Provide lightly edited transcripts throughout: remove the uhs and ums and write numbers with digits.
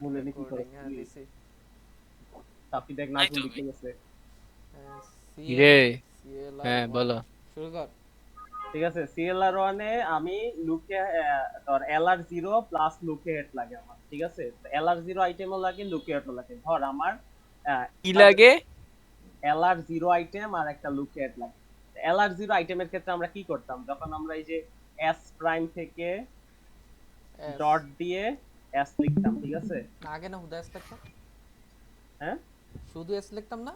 মূলে কি করে রেকর্ডিং হ্যাঁ দিছি। তাপি দেখ নাই নাজমুল তুমি। লিখে গেছে। সিএল কিরে? সিএলআর হ্যাঁ 1 বলো। শুরু কর। ঠিক আছে, সিএলআর ওয়ানে আমি লুকে ধর এলআর জিরো প্লাস লুকে হেড লাগে আমার, ঠিক আছে। এলআর জিরো আইটেমও লাগে, লুকে হেডও লাগে। ধর আমার কি লাগে? এলআর জিরো আইটেম আর একটা লুকে হেড লাগে। এলআর জিরো আইটেমের ক্ষেত্রে আমরা কি করতাম, যখন আমরা এই যে এস প্রাইম থেকে এস ডট দিয়ে এস লিখতাম, ঠিক আছে। না আগে না হুদা এস লিখতাম, হ্যাঁ, শুধু এস লিখতাম না।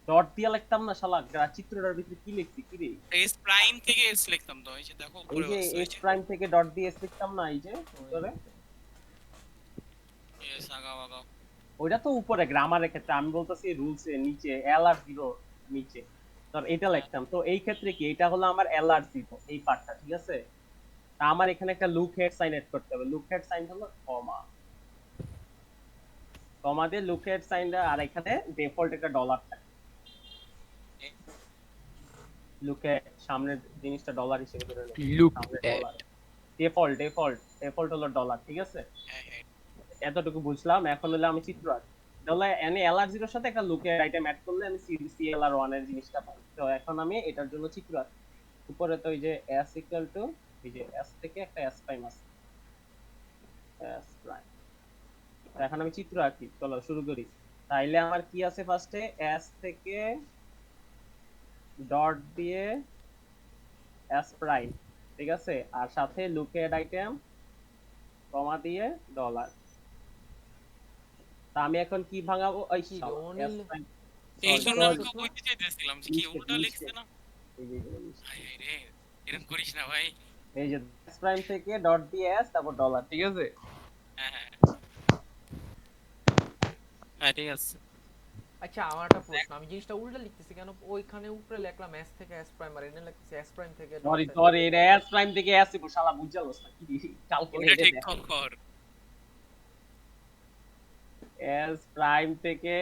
ডট দিয়ে লিখতাম না শালা, চিত্রটার ভিতরে কি লিখছি কি রে। এস প্রাইম থেকে এস লিখতাম তো, এই যে দেখো এই উপরে যে আছে ওই এস যে প্রাইম থেকে ডট দিয়ে এস লিখতাম না, এই যে ভিতরে। ওয়েট এস আগাও আগাও। ওইটা তো উপরে গ্রামারের ক্ষেত্রে, আমি বলতেছি রুলস এর নিচে এল আর জিরো নিচে। ধর এটা হ্যাঁ লিখতাম, তো এই ক্ষেত্রে কি এটা হলো আমার এল আর জিরো এই পার্টটা, ঠিক আছে। তা আমার এখানে একটা লুক হেড সাইন এড করতে হবে। লুক হেড সাইন হলো কমা, কমা দিয়ে লুক হেড সাইনটা, আর এখানে ডিফল্ট একটা ডলার থাকে। এ- লুকে সামনের জিনিসটা ডলার হিসেবে ধরে নেব, লুক সামনে এট। ডলার। ডিফল্ট ডিফল্ট ডিফল্ট হলো ডলার, ঠিক আছে। হ্যাঁ হ্যাঁ। এতটুকু বুঝলাম। এখন হলো আমি চিত্র আঁকি, তাহলে এনে এলআর জিরোর সাথে একটা লুকের আইটেম অ্যাড করলে আমি সিএলআর ওয়ান এর জিনিসটা পাই। তো এখন আমি এটার জন্য চিত্র আঁকি। উপরে তো এই যে এস ইকুয়াল টু, এই যে এস থেকে একটা এস প্রাইম আছে, এস প্রাইম। এখন আমি চিত্র আঁকি, চলো শুরু করি। তাইলে আমার কি আছে, ফার্স্টে এস থেকে ডট দিয়ে এস প্রাইম, ঠিক আছে, আর সাথে লুকের আইটেম কমা দিয়ে ডলার। তা আমি এখন কি ভাঙাবো, ওই কি রে শালা এস অনিল, প্রাইম। এই সরি উল্টা জন্য আমি সরি, লিখছিস না? বলতে চাইতেছিলাম যে কি মিস্টেক উল্টা লিখছে মিস্টেক, না। এই যে মিস্টেক। হাই হাই রে, এরকম করিস না ভাই। এই যে এস প্রাইম থেকে ডট দিয়ে এস তারপর ডলার, ঠিক আছে। হ্যাঁ হ্যাঁ হ্যাঁ ঠিক আছে। আচ্ছা আমার একটা দেখ, প্রশ্ন, আমি জিনিসটা উল্টা লিখতেছি কেন? ওইখানে উপরে লিখলাম এস থেকে এস প্রাইম, আর এনে লিখতেছি এস প্রাইম থেকে ডট সরি এস। সরি, এটা এস প্রাইম থেকে এস দিব শালা, বুঝছালস না কি কালকে ওইটা নেটে ঠিক দেখাই। কর। এস প্রাইম থেকে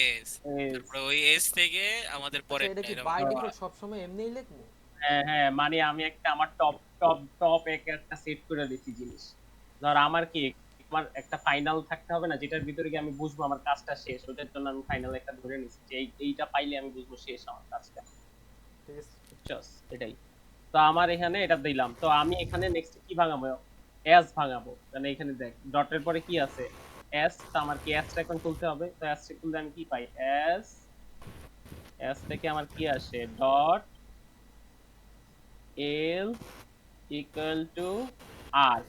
এস, এস। তারপরে ওই এস থেকে আমাদের আচ্ছা পরে এটা কি এরকম বাই লিখতে ডিফল্ট হবে। সবসময় এমনিই লিখবো? হ্যাঁ হ্যাঁ, মানে আমি একটা আমার টপ টপ টপ একটা সেট করে দিচ্ছি জিনিস। ধর আমার কি, আমার একটা ফাইনাল থাকতে হবে না, যেটার ভিতরে গিয়ে আমি বুঝবো আমার কাজটা শেষ। ওটার জন্য আমি ফাইনাল একটা ধরে নিচ্ছি যে এইটা পাইলে আমি বুঝবো শেষ আমার কাজটা, ঠিক আছে। বুঝছস। এটাই। তো আমার এখানে এটা দিলাম, তো আমি এখানে নেক্সট কি ভাঙাবো, এস ভাঙাবো। মানে এখানে দেখ ডটের পরে কি আছে, এস। তো আমার কি এসটা এখন খুলতে হবে, তো এসটা খুলতে আমি কি পাই, এস। এস থেকে আমার কি আসে, ডট এল ইকুয়াল টু আর,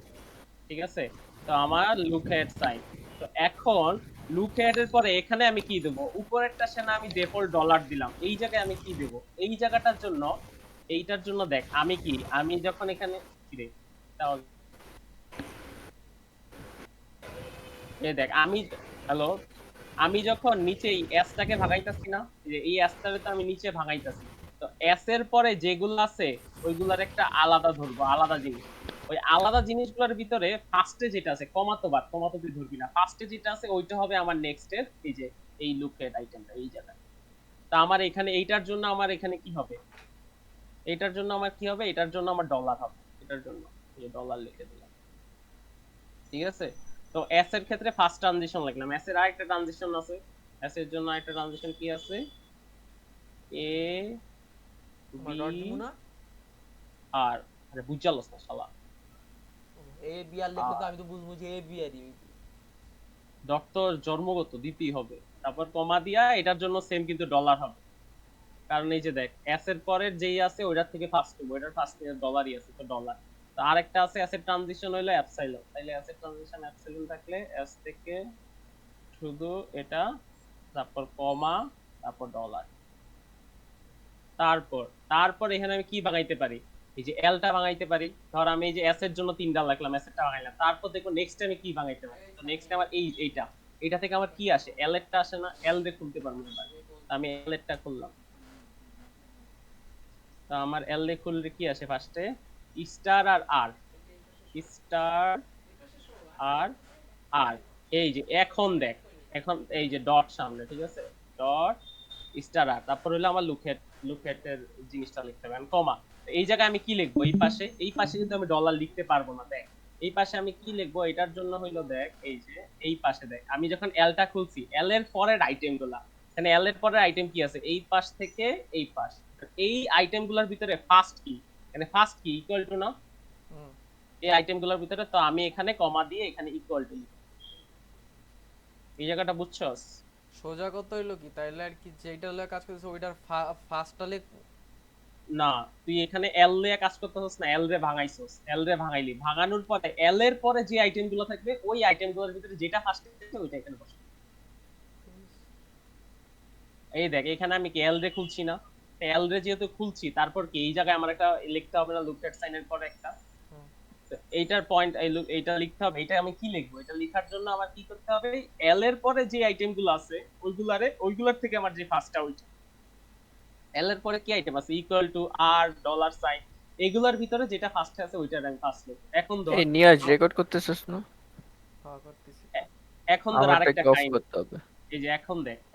ঠিক আছে। তো আমার লুক হেড সাইন। তো এখন লুক হেড এর পরে এখানে আমি কি দেবো, উপরেরটা সেনা আমি ডিফল্ট ডলার দিলাম, এই জায়গায় আমি কি দেবো, এই জায়গাটার জন্য, এইটার জন্য দেখ আমি কি, আমি যখন এখানে কি রে, তাহলে এই দেখ আমি, হ্যালো, আমি যখন নিচে এই এসটাকে ভাগাইতাছি না, যে এই এসটাকে তো আমি নিচে ভাগাইতাছি, তো এস এর পরে যেগুলো আছে ওইগুলার একটা আলাদা ধরবো, আলাদা জিনিস। ওই আলাদা জিনিসগুলোর ভিতরে ফার্স্টে যেটা আছে, কমাতো বাদ, কমাতো তুই ধরবি না, ফার্স্টে যেটা আছে ওইটা হবে আমার নেক্সট এর, এই যে এই লুকের আইটেমটা এই জায়গায়। তা আমার এখানে এইটার জন্য আমার এখানে কি হবে, এইটার জন্য আমার কি হবে, এটার জন্য আমার ডলার হবে, এটার জন্য এই ডলার লিখে দিলাম, ঠিক আছে। তো এস এর ক্ষেত্রে ফার্স্ট ট্রানজিশন লিখলাম। এস এর আরেকটা ট্রানজিশন আছে, এস এর জন্য আরেকটা ট্রানজিশন কি আছে, এ আমার বি ডট দিমু না? আর, আরে বুঝালস না শালা। এ বি আর লিখলে তো আর আমি তো বুঝবো যে এ বি আর ই। ডট তো জন্মগত দিতেই হবে, তারপর কমা দিয়া এটার জন্য সেম কিন্তু ডলার হবে। কারণ এই যে দেখ এস এর পরের যেই আছে ওইটার থেকে ফার্স্ট হবে, ওইটার ফার্স্ট ডলারই আছে, তো ডলার। তো আরেকটা আছে অ্যাসেট ট্রানজিশন হইলো অ্যাপসাইলন, তাইলে অ্যাসেট ট্রানজিশন অ্যাপসাইলন থাকলে এস থেকে শুধু এটা, তারপর কমা, তারপর ডলার। তারপর তারপর এখানে আমি কি বাঙাইতে পারি, এই যে এলটা বাঙাইতে পারি। ধর আমি এই যে এস এর জন্য 3টা লিখলাম, এস এরটা বাঙাইলাম, তারপর দেখো নেক্সট আমি কি বাঙাইতে পারি। তো নেক্সট আমার এইটা, এটা থেকে আমার কি আসে, এল এরটা আসে না, এল দিয়ে খুলতে পারবো এবার। তো আমি এল এরটা খুললাম, তো আমার এল দিয়ে খুললে কি আসে, ফার্স্টে স্টার আর আর, স্টার আর আর, এই যে এখন দেখ, এখন এই যে ডট সামনে, ঠিক আছে, ডট স্টার আর, তারপর হলো আমার লুকেট, লুকেটের জিনিসটা লিখতে হবে, কমা। এই জায়গায় আমি কি লিখবো, এই পাশে, এই পাশে কিন্তু আমি ডলার লিখতে পারবো না, দেখ এই পাশে আমি কি লিখবো এটার জন্য হইলো দেখ এই যে এই পাশে দেখ আমি যখন এলটা খুলছি এল এর পরের আইটেম গুলা এখানে এল এর পরের আইটেম কি আছে এই পাশ থেকে এই পাশ এই আইটেম গুলার ভিতরে ফার্স্ট কি এখানে ফার্স্ট কি ইকুয়াল টু না হুম এই আইটেম গুলার ভিতরে তো আমি এখানে কমা দিয়ে এখানে ইকুয়াল টু এই জায়গাটা বুঝছস সোজা কত হইলো কি তাইলে আর কি যেটা লয়ে কাজ করতেছে ওইটার ফার্স্টটা লিখ। না তুই এখানে এল দিয়ে কাজ করতেছস না এল রে ভাঙাইছস এল রে ভাঙাইলি ভাঙানোর পরে এল এর পরে যে আইটেম গুলো থাকবে ওই আইটেম গুলোর ভিতরে যেটা ফার্স্ট থাকবে ওইটা এখানে বসে এই দেখ এখানে আমি কি এল রে খুলছি না এল রে যেহেতু খুলছি তারপর কি এই জায়গায় আমার একটা লিখতে হবে না লুকটেড সাইনের পরে একটা হুম। তো এইটার পয়েন্ট এইটা লিখতে হবে এটা আমি কি লিখবো এটা লেখার জন্য আমার কি করতে হবে এল এর পরে যে আইটেম গুলো আছে ওইগুলার থেকে আমার যে ফার্স্টটা ওইটা এল এর পরে কি আইটেম আছে ইকুয়াল টু আর ডলার সাইন এগুলোর ভিতরে যেটা ফার্স্টে আছে ওইটার আমি ফার্স্ট লিখব এখন ধর এই নিয়াজ রেকর্ড করতেছিস না? হ্যাঁ করতেছি। এখন ধর আরেকটা আমারটাকে অফ কাহিনী করতে হবে। এই যে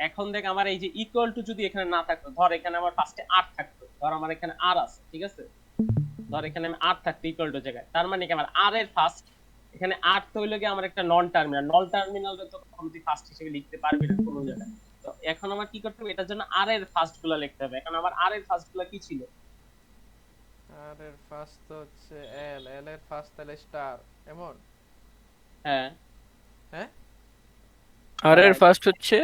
এখন দেখ আমার এই যে ইকুয়াল টু যদি এখানে না থাকতো ধর এখানে আমার ফার্স্টে আর থাকতো ধর আমার এখানে আর আছে ঠিক আছে ধর এখানে আমি আর থাকতো ইকুয়াল টু জায়গায় তার মানে কি আমার আর এর ফার্স্ট এখানে আর তো হইলো কি আমার একটা নন টার্মিনাল তো কখনো তুই ফার্স্ট হিসেবে লিখতে পারবি না কোনো জায়গায় তো এখন আমার কি করতে হবে এটার জন্য আর এর ফার্স্ট গুলো লিখতে হবে এখন আমার আর এর ফার্স্ট গুলো কি ছিল আর এর ফার্স্ট তো হচ্ছে এল এল এর ফার্স্ট তাহলে স্টার এমন। হ্যাঁ হ্যাঁ আর এর ফার্স্ট হচ্ছে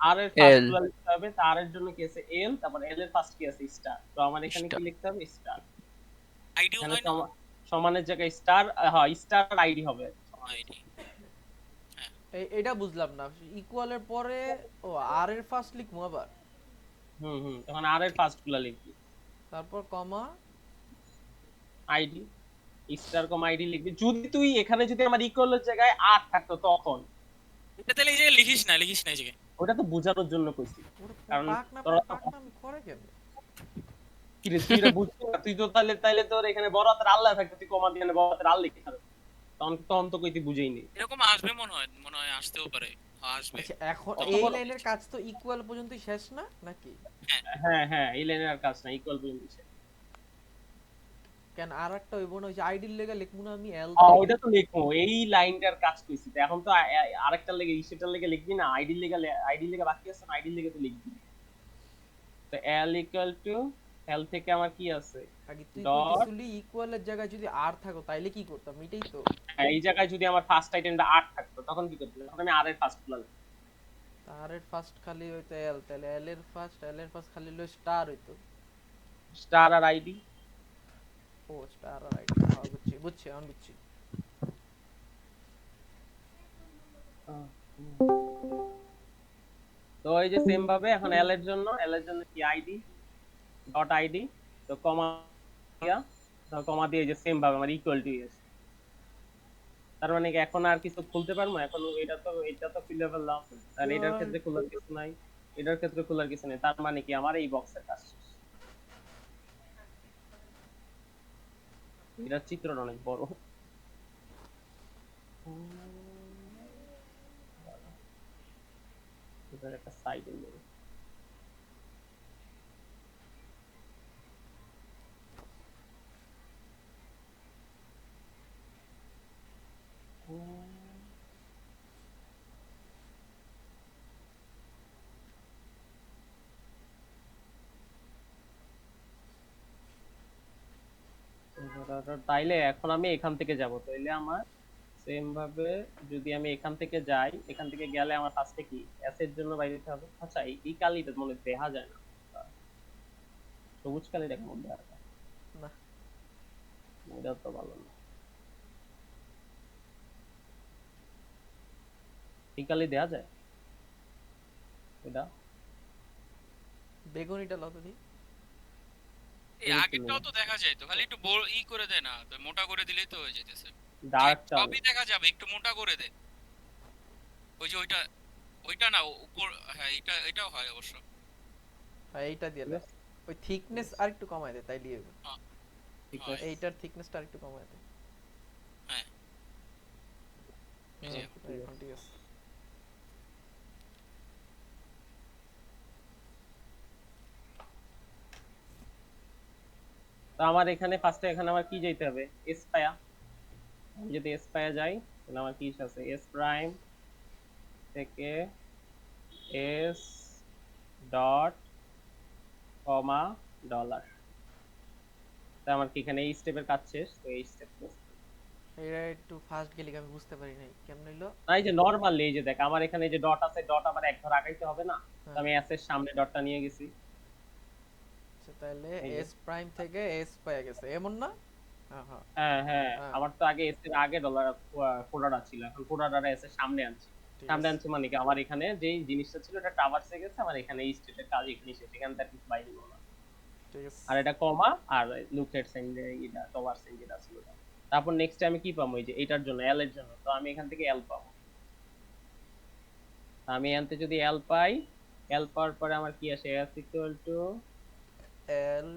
আর এর ফার্স্ট এল গুলো লিখতে হবে তার এর জন্য কি আছে এল তারপর এল এর ফার্স্ট কি আছে স্টার তো আমার এখানে কি স্টার। লিখতে হবে স্টার আইডিও এখানে হয় না সমানের জায়গায় স্টার হ্যাঁ স্টার আর আইডি হবে আইডি এটা বুঝলাম না ইকুয়ালের পরে ও আর এর ফার্স্ট লিখবো আবার তখন আর এর ফার্স্ট গুলো লিখবি তারপর কমা আইডি স্টার কম আইডি লিখবি যদি তুই এখানে যদি আমার ইকুয়ালের জায়গায় আর থাকতো তখন এটা তাহলে এই যে লিখিস না এই জায়গায় ওটা তো বোঝানোর জন্য কইছি ওরে কারণ পাক না করে কেন কি রে তুই এটা বুঝছিস না তুই তো তাইলে তোর এখানে বড় হাতের আল্লাহ থাকতো তুই কমা দিয়ে বড় হাতের আল্লাহ লিখে থাকতো তখন তো কইতে বুঝেই নি এরকম আসবে মনে হয় আসতেও পারে আসবে আচ্ছা এখন কত এই বড়? লাইনের কাজ তো ইকুয়াল পর্যন্তই শেষ না নাকি হ্যাঁ এই লাইনের আর কাজ না ইকুয়াল পর্যন্ত শেষ। কেন আর একটা হইব না ওই যে আইডির লেগে লিখবো না আমি এল ওইটা তো লিখবো এই লাইনটার কাজ কইছি তো এখন তো আরেকটা লেগে সেটার লেগে লিখবি না আইডি লেগে বাকি আছে না আইডি লেগে তো লিখবি তো এল ইকুয়াল টু এল থেকে আমার কি আছে আগে তুই Dot. কইতেছিলি ইকুয়ালের জায়গায় যদি আর থাকো তাইলে কি করতাম এটাই তো এই জায়গায় যদি আমার ফার্স্ট আইটেমটা আর থাকতো তখন কি করতে তখন আমি আর এর ফার্স্ট গুলো আর এর ফার্স্ট খালি হইতো এল তাহলে এল এর ফার্স্ট খালি হলো স্টার হইতো স্টার আর আইডি ও স্টার আর আইডি হ্যাঁ বুঝছি আমি বুঝছি তো এই যে সেম ভাবে এখন এল এর জন্য কি আইডি ডট আইডি তো কমা দিয়া তো কমা দিয়ে এই যে সেম ভাবে আমার ইকুয়াল টু এস তার মানে কি এখন আর কিছু খুলতে পারবো এখন এটা তো খুলে ফেললাম আর এটার ক্ষেত্রে খোলার কিছু নাই এটার ক্ষেত্রে খোলার কিছু নেই তার মানে কি আমার এই বক্সের কাজ শেষ। এটার চিত্রটা অনেক বড় এটার একটা সাইড এনে তাইলে এখন আমি এখান থেকে যাব তাইলে আমার সেম ভাবে যদি আমি এখান থেকে যাই এখান থেকে গেলে আমার ফার্স্টে কি এস এর জন্য বাইরে যেতে হবে আচ্ছা এই কালিটা মনে হয় দেখা যায় না সবুজ কালি দেখা মধ্যে আর না এটা তো ভালো না এই কালি দেয়া যায় এটা বেগুনিটা লতো দি এই আগেরটাও তো দেখা যায় তো খালি একটু করে দেয় না তো মোটা করে দিলেই তো হয়ে যেতেছে ডার্ক সবই দেখা যাবে একটু মোটা করে দে ওই যে ওইটা না উপর হ্যাঁ এটাও হয় অবশ্য হ্যাঁ এইটা দিয়ে দে ওই থিকনেস আরেকটু কমায় দে তাইলে হবে ঠিক আছে এইটার থিকনেসটা আরেকটু কমায় দে হ্যাঁ এই যে এখন ঠিক আছে তো আমার এখানে ফার্স্টে এখানে আমার কি যেতে হবে এসপায়া আমি যদি এস পাওয়া যাই তাহলে আমার কি আছে এস প্রাইম থেকে এস ডট কমা ডলার। তাই আমার কি এখানে এই স্টেপের কাজ শেষ, তো এই স্টেপ এটা একটু ফাস্ট গেলে আমি বুঝতে পারি নাই কেমন হইলো। না, এই যে নরমালি এই যে দেখ আমার এখানে এই যে ডট আছে, ডট আমার এক ঘর আগাইতে হবে না, তো হ্যাঁ আমি এস এর সামনে ডটটা নিয়ে গেছি। আচ্ছা, তাহলে এই যে এস প্রাইম থেকে এস পাইয়া গেছে এমন না? হ্যাঁ হ্যাঁ হ্যাঁ হ্যাঁ, হ্যাঁ, আমার তো আগে এস এর আগে ডলার কোডাটা ছিল, এখন কোডাটা এস এর সামনে আনছি। ঠিক সামনে আছে। আনছি মানে কি আমার এখানে যেই জিনিসটা ছিল এটা ট্রাভার্সে গেছে, আমার এখানে এই স্টেটের কাজ এখানে শেষ, এখান থেকে কিছু বাইরে হলো না। ঠিক আছে। আর এটা কমা আর লুকেট সাইন এটা টভার সাইন যেটা ছিল ওটা। তারপর নেক্সট আমি কি পাবো, এই যে এটার জন্য এল এর জন্য, তো আমি এখান থেকে এল পাবো। আমি এখান থেকে যদি এল পাই, এল পাওয়ার পরে আমার কি আসে S equal to L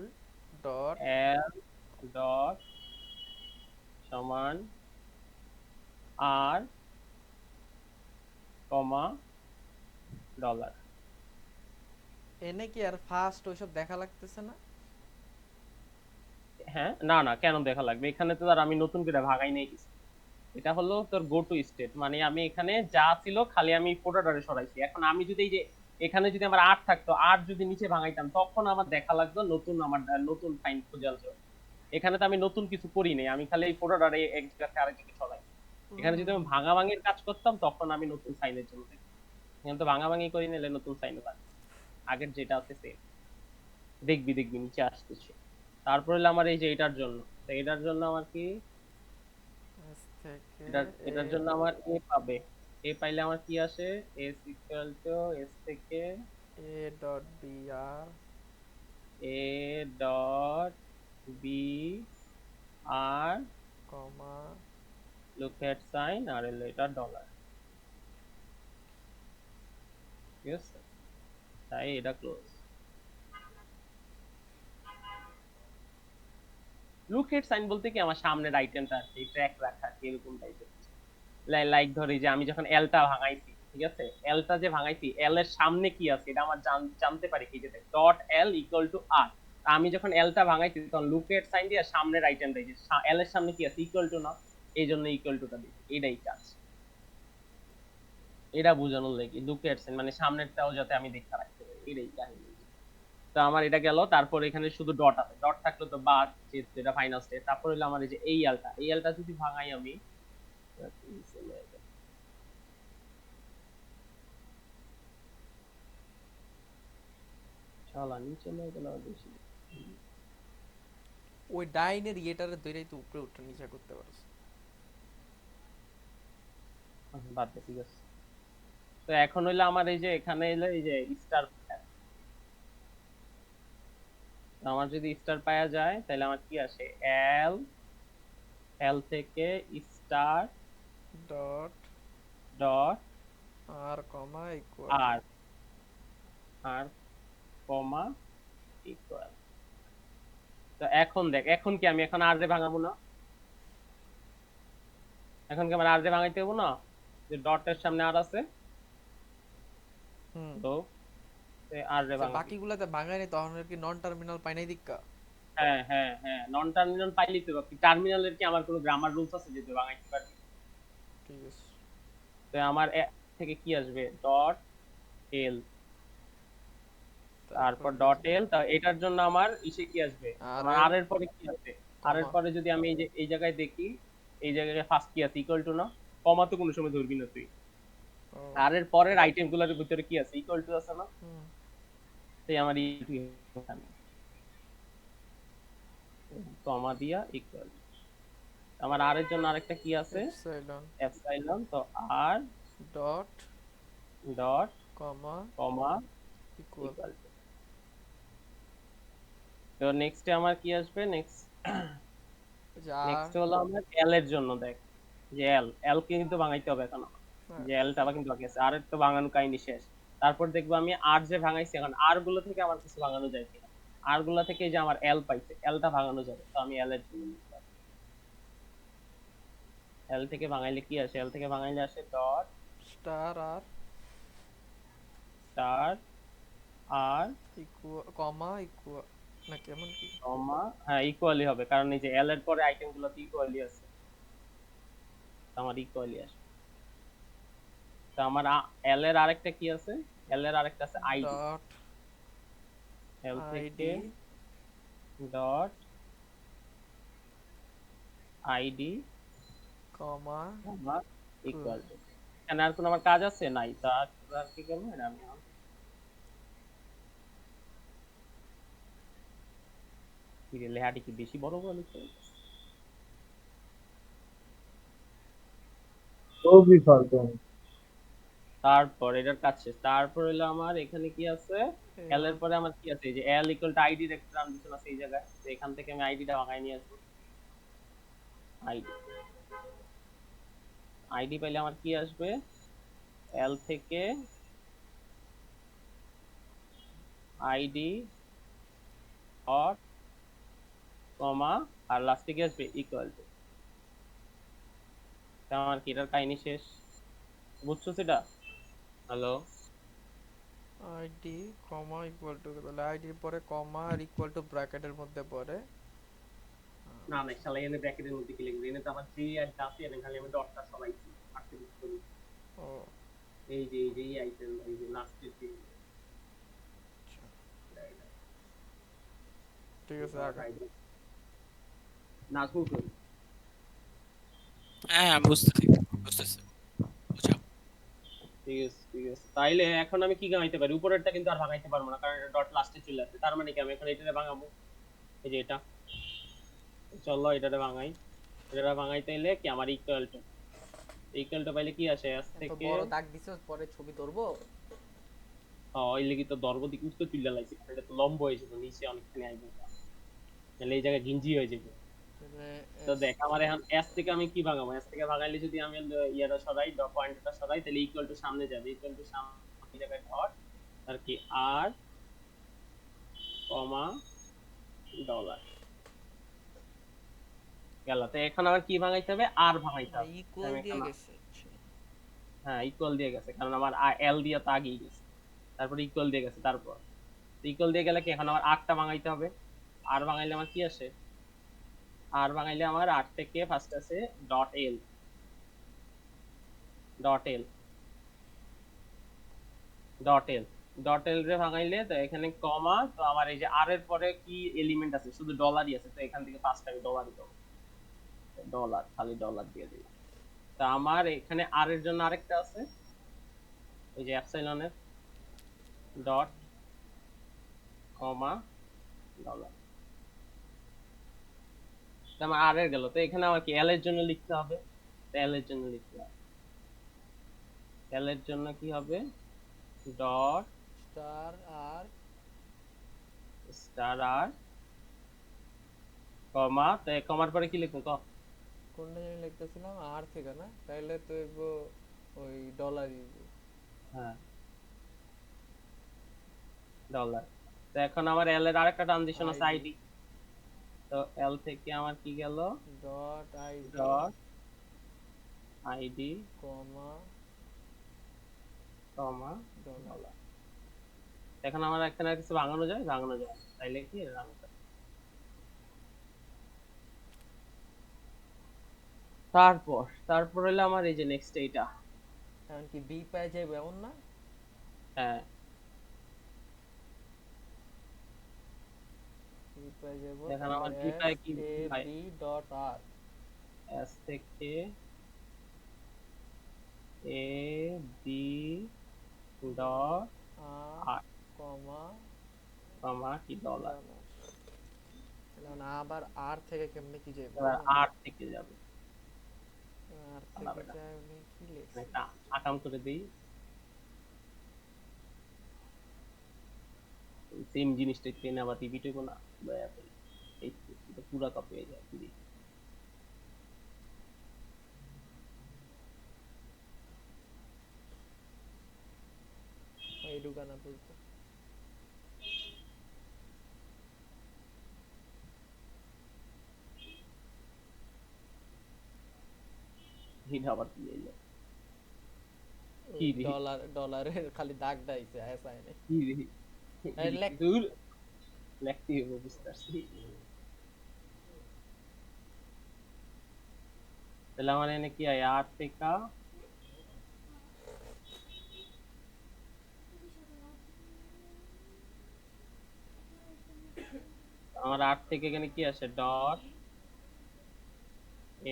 dot L dot সমান আর কমা ডলার। এনে কি আর ফাস্ট ওইসব দেখা লাগতেছে না? হ্যাঁ, না না, কেন দেখা লাগবে, এখানে তো আর আমি নতুন করে ভাগাই নেই কিছু। এটা হলো তোর গো টু স্টেট, মানে আমি এখানে যা ছিল খালি আমি ফোল্ডারে সরাইছি। এখন আমি যদি এই যে এখানে যদি আমার আট থাকতো, আট যদি নিচে ভাঙাইতাম তখন আমার দেখা লাগতো নতুন, আমার নতুন ফাইন খুঁজে আসবে। এখানে তো আমি নতুন কিছু করি নাই, আমি খালি এই ফোল্ডারে এক জায়গা থেকে আরেক জায়গায় সরাই। এখানে যদি আমি ভাঙাভাঙির কাজ করতাম তখন আমি নতুন সাইনের জন্য দেখতাম। এখানে তো ভাঙাভাঙি করি নিলে নতুন সাইন থাকবে, আগের যেটা আছে সেম। দেখবি দেখবি নিচে আসতেছে। তারপর হলো আমার এই যে এটার জন্য, তো এটার জন্য আমার কি, এস থেকে এটার জন্য আমার এ পাবে। এ পাইলে আমার কি আসে এস ইকুয়াল টু এস থেকে A dot B R A dot B R comma লুকেট সাইন আর হলো এটা ডলার। ঠিক আছে, তাই এটা ক্লোজ। লুকেট সাইন বলতে কি আমার সামনের আইটেমটা আছে এই ট্র্যাক রাখা আর কি, এরকম টাইপের। লাইক ধরি যে আমি যখন এলটা ভাঙাইছি, ঠিক আছে, এলটা যে ভাঙাইছি এল এর সামনে কি আছে এটা আমার জানতে পারি কি, যে ডট এল ইকুয়াল টু আর। আমি যখন এলটা ভাঙাইছি তখন লুকেট সাইন দিয়ে সামনের আইটেমটা যে এল এর সামনে কি আছে ইকুয়াল টু না, এই জন্য ইকুয়াল টুটা দিই, এটাই কাজ। এটা বোঝানোর লাগি লুকেট সাইন মানে সামনেরটাও যাতে আমি দেখতে রাখতে পারি, এটাই কাহিনী। তো আমার এটা গেল, তারপর এখানে শুধু ডট আছে, ডট থাকলে তো বাদ, যেটা ফাইনাল স্টেট। তারপর হলো আমার এই যে এই এলটা, এই এলটা যদি ভাঙাই আমি, শালা নিচে নিয়ে গেল বেশি। ওই ডাইনের ইয়েটারে ধরেই তো উপরে উঠে নিচে করতে পারছ। বাদ দে, ঠিক আছে। তো এখন হইলো আমার এই যে এখানে এলো এই যে স্টার, আমার যদি স্টার পাওয়া যায় তাহলে আমার কি আসে এল, এল থেকে star dot dot R comma equal আর আর কমা ইকুয়াল। তো এখন দেখ, এখন কি আমি এখন আর রে ভাঙাবো না, এখন কি আমার আর রে ভাঙাইতে হবো না, যে ডটের সামনে আর আছে, হুম। তো আর রে আচ্ছা, ভাঙাবো। বাকিগুলাতে ভাঙাই নাই তখন আর কি নন টার্মিনাল পাই নাই দিক্কা। হ্যাঁ হ্যাঁ হ্যাঁ, নন টার্মিনাল পাইলেই তো বাকি, টার্মিনালের কি আমার কোনো গ্রামার রুলস আছে যে তুই ভাঙাইতে পারবি? ঠিক আছে। তো আমার থেকে কি আসবে ডট এল, তারপর ডট এল, তা এটার জন্য আমার ইসে কি আসবে, আর আমার আর এর পরে কি আছে, আর এর কমা। পরে যদি আমি এই যে এই জায়গায় দেখি, এই জায়গায় ফার্স্ট কি আছে ইকুয়াল টু না, কমা তো কোনো সময় ধরবি না তুই। ও, আর এর পরের আইটেম গুলোর ভিতরে কি আছে ইকুয়াল টু আছে না, হুম। তাই আমার কমা দিয়া ইকুয়াল। আমার আর এর জন্য আরেকটা কি আছে এপসাইলন এপসাইলন, তো আর ডট ডট কমা কমা ইকুয়াল। ইকুয়াল। তো নেক্সটে আমার কি আসবে, নেক্সট যা নেক্সট হলো আমার এল এর জন্য, দেখ যে এল, এল কে কিন্তু ভাঙাইতে হবে এখন, যে এলটা আবার কিন্তু বাকি আছে, আর এর তো ভাঙানো কাহিনী শেষ। তারপর দেখবো আমি আর যে ভাঙাইছি, এখন আর গুলো থেকে আমার কিছু ভাঙানো যায় কিনা, আর গুলা থেকে যে আমার এল পাইছে এলটা ভাঙানো যাবে, তো আমি এল এর জন্য এল থেকে ভাঙাইলে কি আসে, এল থেকে ভাঙাইলে আসে ডট স্টার আর স্টার আর ইকুয়াল কমা ইকুয়াল না কেমন কি? কমা, হ্যাঁ ইকুয়ালি হবে, কারণ এই যে এল এর পরে আইটেম গুলো ইকুয়ালি আছে। আমার ইকুয়ালি আসবে। তো আমার এল এর আরেকটা কি আছে, এল এর আরেকটা আছে আইডি। ডট এল থেকে আইডি ডট আইডি কমা আমার ইকুয়াল টু, এখানে আর কোনো আমার কাজ আছে নাই, তা আর কি করবো, এটা আমি কি রে, লেহাটি কি বেশি বড় করে লিখতে হবে? খুবই ফালতু। তারপর এটার কাজ শেষ। তারপর হলো আমার এখানে কি আছে, এল এর পরে আমার কি আছে, এই যে এল ইকুয়াল টু আইডি একটা ট্রানজিশন আছে এই জায়গায়, তো এখান থেকে আমি আইডিটা ভাঙাই নিয়ে আসবো। আইডি আইডি পাইলে আমার কি আসবে, এল থেকে আইডি ডট কমা আর লাস্টে কি আসবে ইকুয়াল টু। আমার কি এটার কাহিনী শেষ, বুঝছো সেটা? Hello, ID comma equal to, তাহলে আইডির পরে কমা আর ইকুয়াল টু ব্র্যাকেটের মধ্যে পড়ে। না না শালা এনে ব্র্যাকেটের মধ্যে কি লিখবে, এনে তো আমার জি আর কাছে এনে খালি আমি ডটটা সরাইছি আটকে দিচ্ছি। ও এই যে এই আইটেম, এই যে লাস্টের যে ঠিক আছে আগে নাজমুল কই? হ্যাঁ বুঝতেছি, বুঝতেছি, বুঝাও। ঠিক আছে তাইলে এখন আমি কি ভাঙাইতে পারি, উপরেরটা কিন্তু আর ভাঙাইতে পারবো না কারণ এটা ডট লাস্টে চলে আসছে, তার মানে কি আমি এখন এটারে ভাঙাবো, এই যে এটা, চলো এটারে ভাঙাই। এটারে ভাঙাইতে হলে কি আমার ইকুয়াল টু পাইলে কি আসে এস এত থেকে, বড় দাগ দিছস, পরে ছবি ধরবো। ওই লাগি তো দর্ব দিকে উত্তর তুলে লাইছি, এটা তো লম্ব হয়েছে তো নিচে অনেকখানি আইবে, তাহলে এই জায়গায় গিঞ্জি হয়ে যাবে। তো দেখ আমার এখন এস থেকে আমি কি ভাঙাবো, এস থেকে ভাঙাইলে যদি আমি ইয়াটা সরাই, পয়েন্টটা সরাই, তাহলে ইকুয়াল টু সামনে যাবে, ইকুয়াল টু সামনে জায়গায় ডট আর কি আর কমা ডলার গেল। তো এখন আমার কি ভাঙাইতে হবে, আর ভাঙাইতে হবে। ইকুয়াল আমি দিয়ে এখন- গেছে। হ্যাঁ ইকুয়াল দিয়ে গেছে কারণ আমার এল দিয়ে তো আগেই গেছে, তারপরে ইকুয়াল দিয়ে গেছে, তারপর ইকুয়াল দিয়ে গেলে কি এখন আমার আরটা ভাঙাইতে হবে। আর ভাঙাইলে আমার কি আসে, আর ভাঙাইলে আমার আর থেকে ফার্স্ট আছে dot L, dot L dot L dot L রে ভাঙাইলে তো এখানে কমা, তো আমার এই যে আর এর পরে কি এলিমেন্ট আছে, শুধু ডলারই আছে, তো এখান থেকে ফার্স্ট আমি ডলারই দেবো, ডলার, খালি ডলার দিয়ে দিই। তা আমার এখানে আর এর জন্য আরেকটা আছে, এই যে অ্যাপসাইলনের ডট কমা ডলার, আমার আর এর গেল। তো এখানে আমার কি এল এর জন্য লিখতে হবে, এল এর জন্য লিখতে হবে, এল এর জন্য কি হবে, ডট স্টার আর স্টার আর কমা, তো কমার পরে কি লিখবো ক, কোনটা জানি লিখতেছিলাম আর থেকে না, তাইলে তো ওই ডলারই। হ্যাঁ ডলার। তো এখন আমার এল এর আরেকটা ট্রানজিশন আছে ID আইডি, তো এল থেকে আমার কি গেল, dot ID dot ID comma comma dollar. Dollar. এখন আমার এখানে আর কিছু ভাঙানো যায়, ভাঙানো যায়, তাইলে কি ভাঙতে হবে। তারপর হলো আমার এই যে নেক্সট এইটা, এখন কি বি পায় যাবে এমন না? হ্যাঁ বি পায় যাব, এখন আমার বি পায় কি ভাই, বি ডট আর এস থেকে এ বি ডট আর কমা কমা কি ডলার। এখন আবার আর থেকে কেমনে কি যাবে, এবার আর থেকে যাবে, আর আলাদা থেকে যাবে কি লিখছি একটা আকাম করে দিই, সেম জিনিসটা ট্রেনে আবার রিপিট হইব না, দয়া করে এই তো পুরা কপি হয়ে যায় দিই। এই ঢুকানা বলতো। হিট আবার কি হয়ে যায়, কি রে ডলারের খালি দাগটা আইছে, আইছে নাই। কি রে এই লেখ। দূর লেখতে হবে, বুঝতে পারছি। তাহলে আমার এখানে কি হয় আর থেকে আমার আর থেকে এখানে কি আসে ডট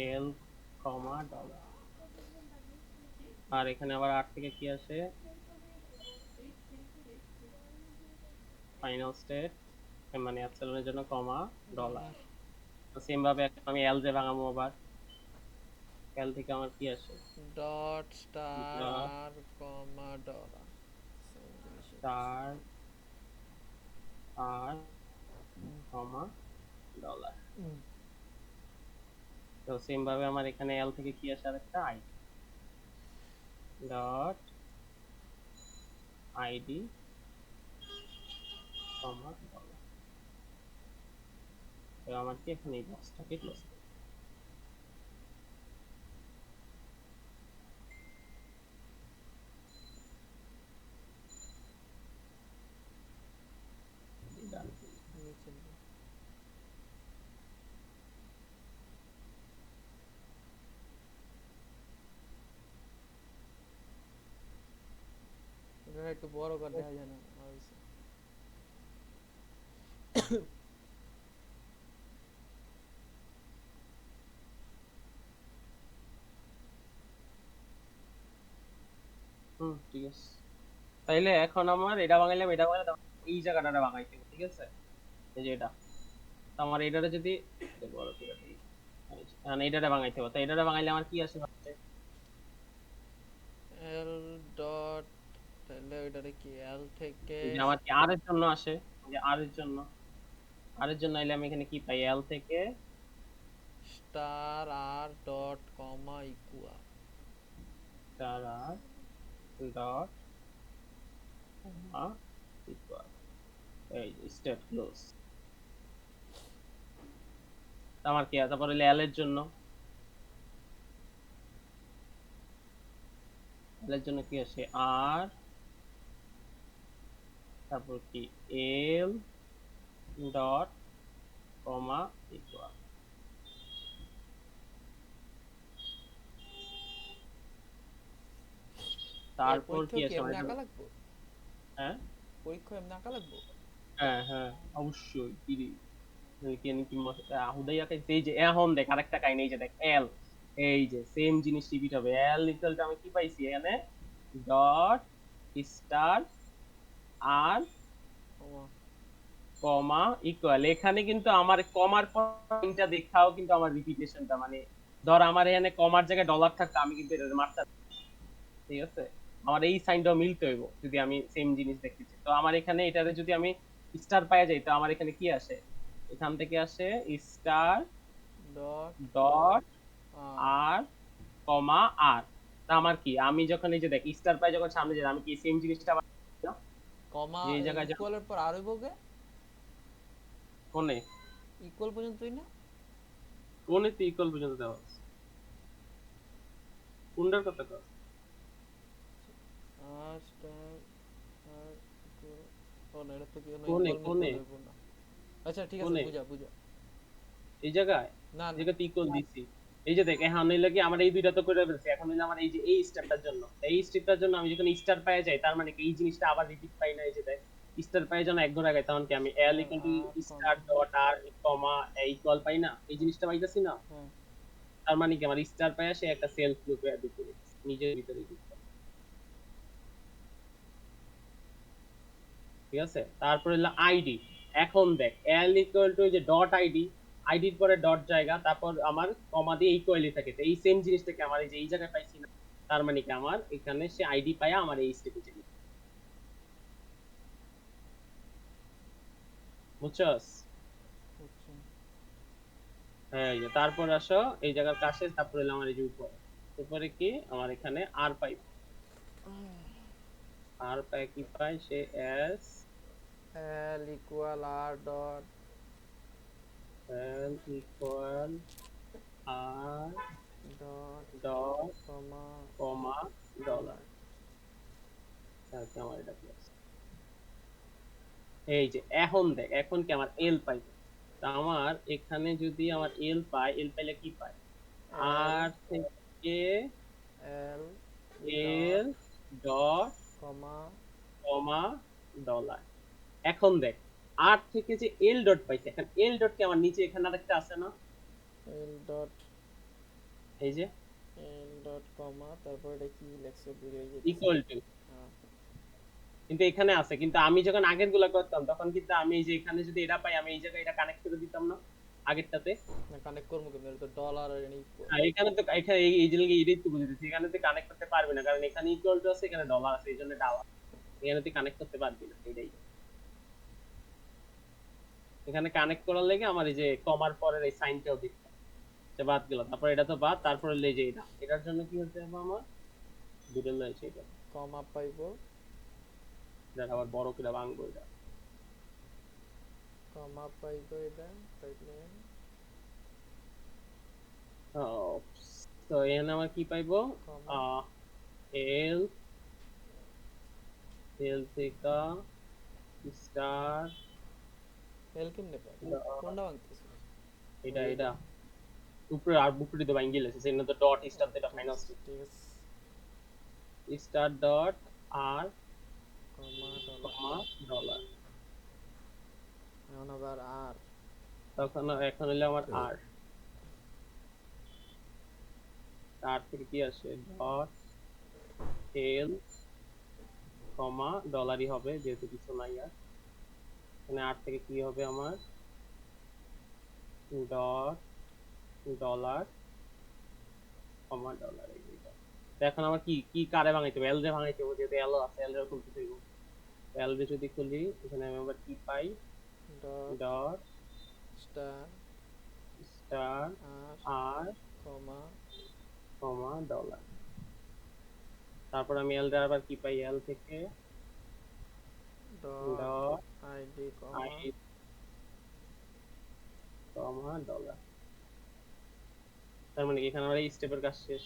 এল কমা ডলার, আর এখানে আবার আর থেকে কি আসে ফাইনাল স্টেট মানে অ্যাপসিলনের জন্য কমা ডলার। তো সেম ভাবে এখন আমি এল যে ভাঙাবো আবার, এল থেকে আমার কি আসে ডট স্টার Dot. আর কমা ডলার স্টার আর কমা ডলার। তো সেম ভাবে আমার এখানে এল থেকে কি আসে আরেকটা I dot ID comma dollar. তো আমার কি এখন এই বক্সটাকে ক্লোজ ডান। এটা একটু বড় করে দেওয়া যায় না ঠিক আছে, তাইলে এখন আমার এটা বাঙাইলাম এটা বাঙাইলাম, এই জায়গাটা বাঙাইতে হবে, ঠিক আছে এই যে এটা। তো আমার এটারে যদি বড় করে দিই, মানে এটারে বাঙাইতে হবে, তো এটারে বাঙাইলে আমার কি আসে ভাবছে এল ডট, তাহলে ওইটারে কি এল থেকে যে আমার কি আর এর জন্য আসে, যে আর এর জন্য, আর এর জন্য আইলে আমি এখানে কি পাই এল থেকে স্টার আর ডট কমা ইকুয়াল স্টার আর ডট কমা ইকুয়াল এই স্টেট ক্লোজ। আমার কি আছে তারপর এল এর জন্য, এল এর জন্য কি আসে আর, তারপর কি এল ডট কমা ইকুয়াল। তারপর কি আছে আমার আঁকা লাগবো? হ্যাঁ পরীক্ষা এমনি আঁকা লাগবো? হ্যাঁ হ্যাঁ অবশ্যই কিরে হুদাই আঁকাইছে। এই যে এখন দেখ আরেকটা কাহিনী, এই যে দেখ এল, এই যে সেম জিনিস রিপিট হবে, এল ইকুয়ালটা আমি কি পাইছি এখানে ডট স্টার আর কমা কমা ইকুয়াল। এখানে কিন্তু আমার কমার পয়েন্টটা দেখাও কিন্তু আমার রিপিটেশনটা, মানে ধর আমার এখানে কমার জায়গায় ডলার থাকতো আমি কিন্তু এটা মারতাম, ঠিক আছে আমার এই সাইনটাও মিলতে হইব যদি আমি সেম জিনিস দেখতেছি। তো আমার এখানে এটারে যদি আমি স্টার পাওয়া যাই, তো আমার এখানে কি আসে এখান থেকে আসে star dot dot R R comma আর। তা আমার কি আমি যখন এই যে দেখ স্টার পাই যখন সামনে যাই আমি কি সেম জিনিসটা আবার না? কমা যে এই জায়গায় ইকুয়ালের পর আর হইব গে? কোনে ইকুয়াল পর্যন্তই না? কোনে তো ইকুয়াল পর্যন্ত দেওয়া আছে, কোনটার কথা কর আর স্টার আর equal, ও না এটা তো কি কোনে ইকুয়াল কোনে হইব না। আচ্ছা ঠিক আছে কোনে বুঝা বুঝা। এই জায়গায় না না জায়গাতে ইকুয়াল দিছি। এই যে দেখ এখন হইলো কি আমার এই দুইটা তো করে ফেলছি, এখন হইলো আমার এই যে এই স্টেপটার জন্য, এই স্টেপটার জন্য আমি যখন স্টার পাই যাই তার মানে কি এই জিনিসটা আবার রিপিট পাই না। এই যে দেখ স্টার পাই যখন এক ঘর আগে তখন কি আমি L equal to star dot R comma equal পাই না, এই জিনিসটা পাইতাছি না। হ্যাঁ তার মানে কি আমার স্টার পাই আসে একটা সেলফ লুপে অ্যাড করে নিজের ভিতরে দিতে, ঠিক আছে। তারপর হলো আইডি, এখন দেখ এল ইকুয়াল টু যে ডট আইডি, আইডির পরে ডট জায়গা তারপর আমার কমা দিয়ে ইকুয়ালি থাকে, তো এই সেম জিনিসটাকে আমার এই যে এই জায়গায় পাইছি না, তার মানে কি আমার এখানে সে আইডি পায়া আমার এই স্টেপে চলে, বুঝছস? বুঝছি। হ্যাঁ এই যে তারপর আসো এই জায়গার কাছে, তারপর হলো আমার এই যে উপরে, উপরে কি আমার এখানে আর পাই, আর পাই কি পাই সে S L equal R dot L equal R dot dot comma comma dollar. আমার এটা প্লাস, এই যে এখন দেখ এখন কি আমার এল পাইবে, তা আমার এখানে যদি আমার এল পাই, এল পাইলে কি পাই আর থেকে এল L dot comma comma dollar. এখন দেখ আর থেকে যে এল ডট পাইছে, এখন এল ডট কে আমার নিচে এখানে আরেকটা আছে না, এল ডট এই যে এল ডট কমা তারপর এটা কি লেখছে বুঝে যাচ্ছে। ইকুয়াল টু, কিন্তু এখানে আছে, কিন্তু আমি যখন আগের গুলা করতাম তখন কিন্তু আমি এই যে এখানে যদি এটা পাই আমি এই জায়গায় এটা কানেক্ট করে দিতাম না আগেরটাতে। না কানেক্ট করবো কেমন, এটা তো ডলার আর এটা ইকুয়াল। এখানে তো এখানে এই যে এটাই তো বুঝে দিচ্ছি, এখানে তুই কানেক্ট করতে পারবি না কারণ এখানে ইকুয়াল টু আছে, এখানে ডলার আছে, এই জন্য ডাওয়া, এখানে তুই কানেক্ট করতে পারবি না। এটাই এখানে কানেক্ট করার লেগে আমার এই যে কমার পরের এই সাইনটাও দিতে এটা বাদ গেল, তারপর এটা তো বাদ, তারপরে এই যে এটা, এটার জন্য কি হতে হবে আমার দুটো রয়েছে, এটা কমা পাইবো, এটা আবার বড় করে ভাঙবো, এটা কমা পাইবো এটা পাইলে তো এখানে আমার কি পাইবো, কমা এল এল থেকে স্টার, এল কেমনে পাই কোনটা ভাঙতেছে এটা এটা উপরে আর উপরে তো ভাঙ গেছে, সেটা তো ডট স্টার এটা মাইনাস ঠিক আছে star dot R comma dollar comma dollar. এখন আবার আর তখন এখন হলো আমার আর, তার থেকে কি আসে ডট এল কমা ডলারই হবে যেহেতু কিছু নাই আর, এখানে আর থেকে কি হবে আমার ডট ডলার কমা ডলার। এইটা এখন আমার কি কি কারে ভাঙাইতে হবে, এল রে ভাঙাইতে হবে, যেহেতু এল আছে এল রে খুলতে হইব, এল রে যদি খুলি এখানে আমি আবার কি পাই dot dot star star R R কমা কমা ডলার। তারপর আমি এল রে আবার কি পাই, এল থেকে dot dot ID comma I comma dollar. তার মানে কি এখানে আমার এই স্টেপের কাজ শেষ।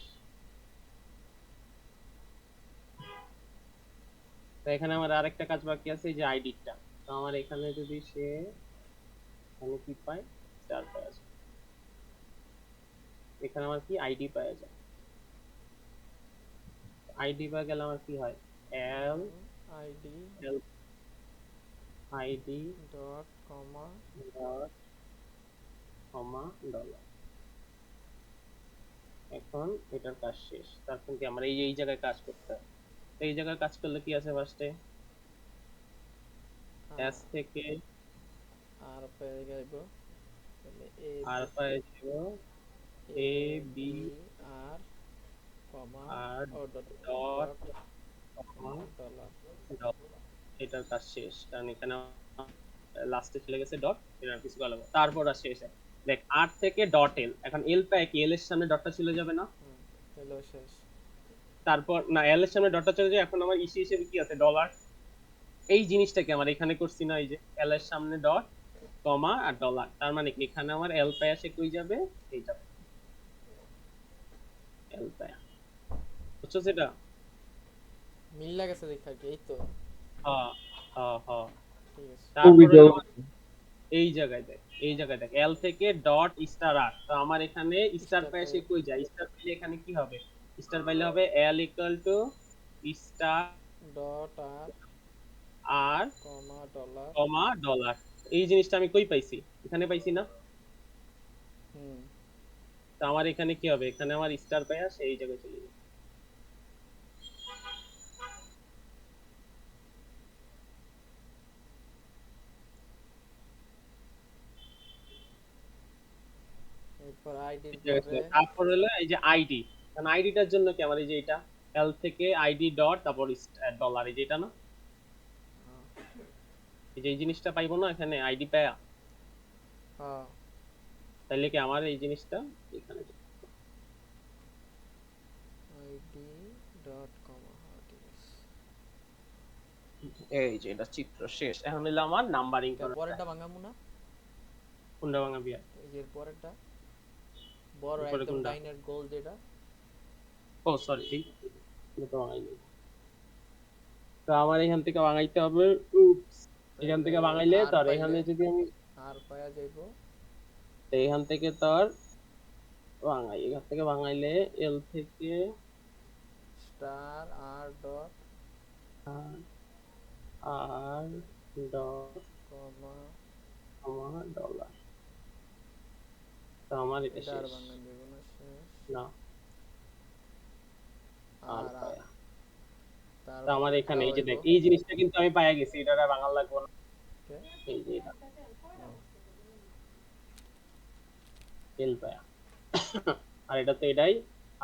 তো এখানে আমার আরেকটা কাজ বাকি আছে, এই যে আইডিটা, তো আমার এখানে যদি সে আমি কি পাই স্টার পাওয়া যায়, এখানে আমার কি আইডি পাওয়া যায়, আইডি পাওয়া গেলে আমার কি হয় L ID L ID dot comma dot comma dollar. এখন এটার কাজ শেষ, তারপর কি আমার এই এই জায়গায় কাজ করতে হবে, তো এই জায়গায় কাজ করলে কি আছে ফার্স্টে এস থেকে আর পেয়ে যাইব তাহলে এ আর পাই যাব A B R comma R O dot dot comma dollar এটার কাজ শেষ, কারণ এখানে লাস্টে চলে গেছে ডট, এটার কিছু গেল না। তারপর আসে এসে দেখ আর থেকে ডট এল, এখন এল পায় কি এল এর সামনে ডটটা চলে যাবে না, হ্যালো শেষ তারপর না এল এর সামনে ডটটা চলে যায়, এখন আমার ইসি হিসেবে কি আছে ডলার, এই জিনিসটাকে আমার এখানে করছি না, এই যে এল এর সামনে ডট কমা আর ডলার, তার মানে কি এখানে আমার এল পায় আসে কই যাবে, এই যাবে এল পায়, বুঝছো সেটা? মিল লাগেছে দেখা কি এই তো হ্যাঁ হ্যাঁ হ্যাঁ। ঠিক আছে তারপরে এই জায়গায় দেখ, এই জায়গায় দেখ এল থেকে ডট স্টার আর, তো আমার এখানে স্টার পায় সে কই যায়, স্টার পাইলে এখানে কি হবে, স্টার পাইলে হবে L equal to star dot R R comma dollar comma dollar. এই জিনিসটা আমি কই পাইছি, এখানে পাইছি না, তো আমার এখানে কি হবে, এখানে আমার স্টার পায় সে এই জায়গায় চলে যাবে। এরপর আইডির পরে তারপর হলো এই যে আইডি, কারণ আইডিটার জন্য কি আমার এই যে এটা এল থেকে আইডি ডট তারপর ডলার, এই যে এটা না, এই যে এই জিনিসটা পাইবো না এখানে আইডি পায়া, হ্যাঁ তাইলে কি আমার এই জিনিসটা এখানে আইডি ডট কমা ঠিক আছে এই যে এটা চিত্র শেষ, এখন হলো আমার নাম্বারিং করা, পরেরটা ভাঙামু না কোনটা ভাঙা বিয়া, এই যে পরেরটা বড় উপরে একদম কোনটা? ডাইনের গোল যেটা ও সরি এই এটা তো ভাঙাইনি, তো আমার এখান থেকে ভাঙাইতে হবে, এখান থেকে ভাঙাইলে আর তার পাইলে এখানে যদি আমি আর পায়া যাইব এখান থেকে তার ভাঙাই এখান থেকে ভাঙাইলে এল থেকে স্টার আর ডট আর ডট কমা $, তো আমার এটা এটা আর শেষ বাংলা দেব না, শেষ না আর আর পায়া তো তারপর আমার এখানে এই যে হইব দেখ এই জিনিসটা কিন্তু আমি পাইয়া গেছি, এটা আর বাঙাল লাগবে না। ওকে এই যে এটা এল পায়া আর এটা তো এটাই।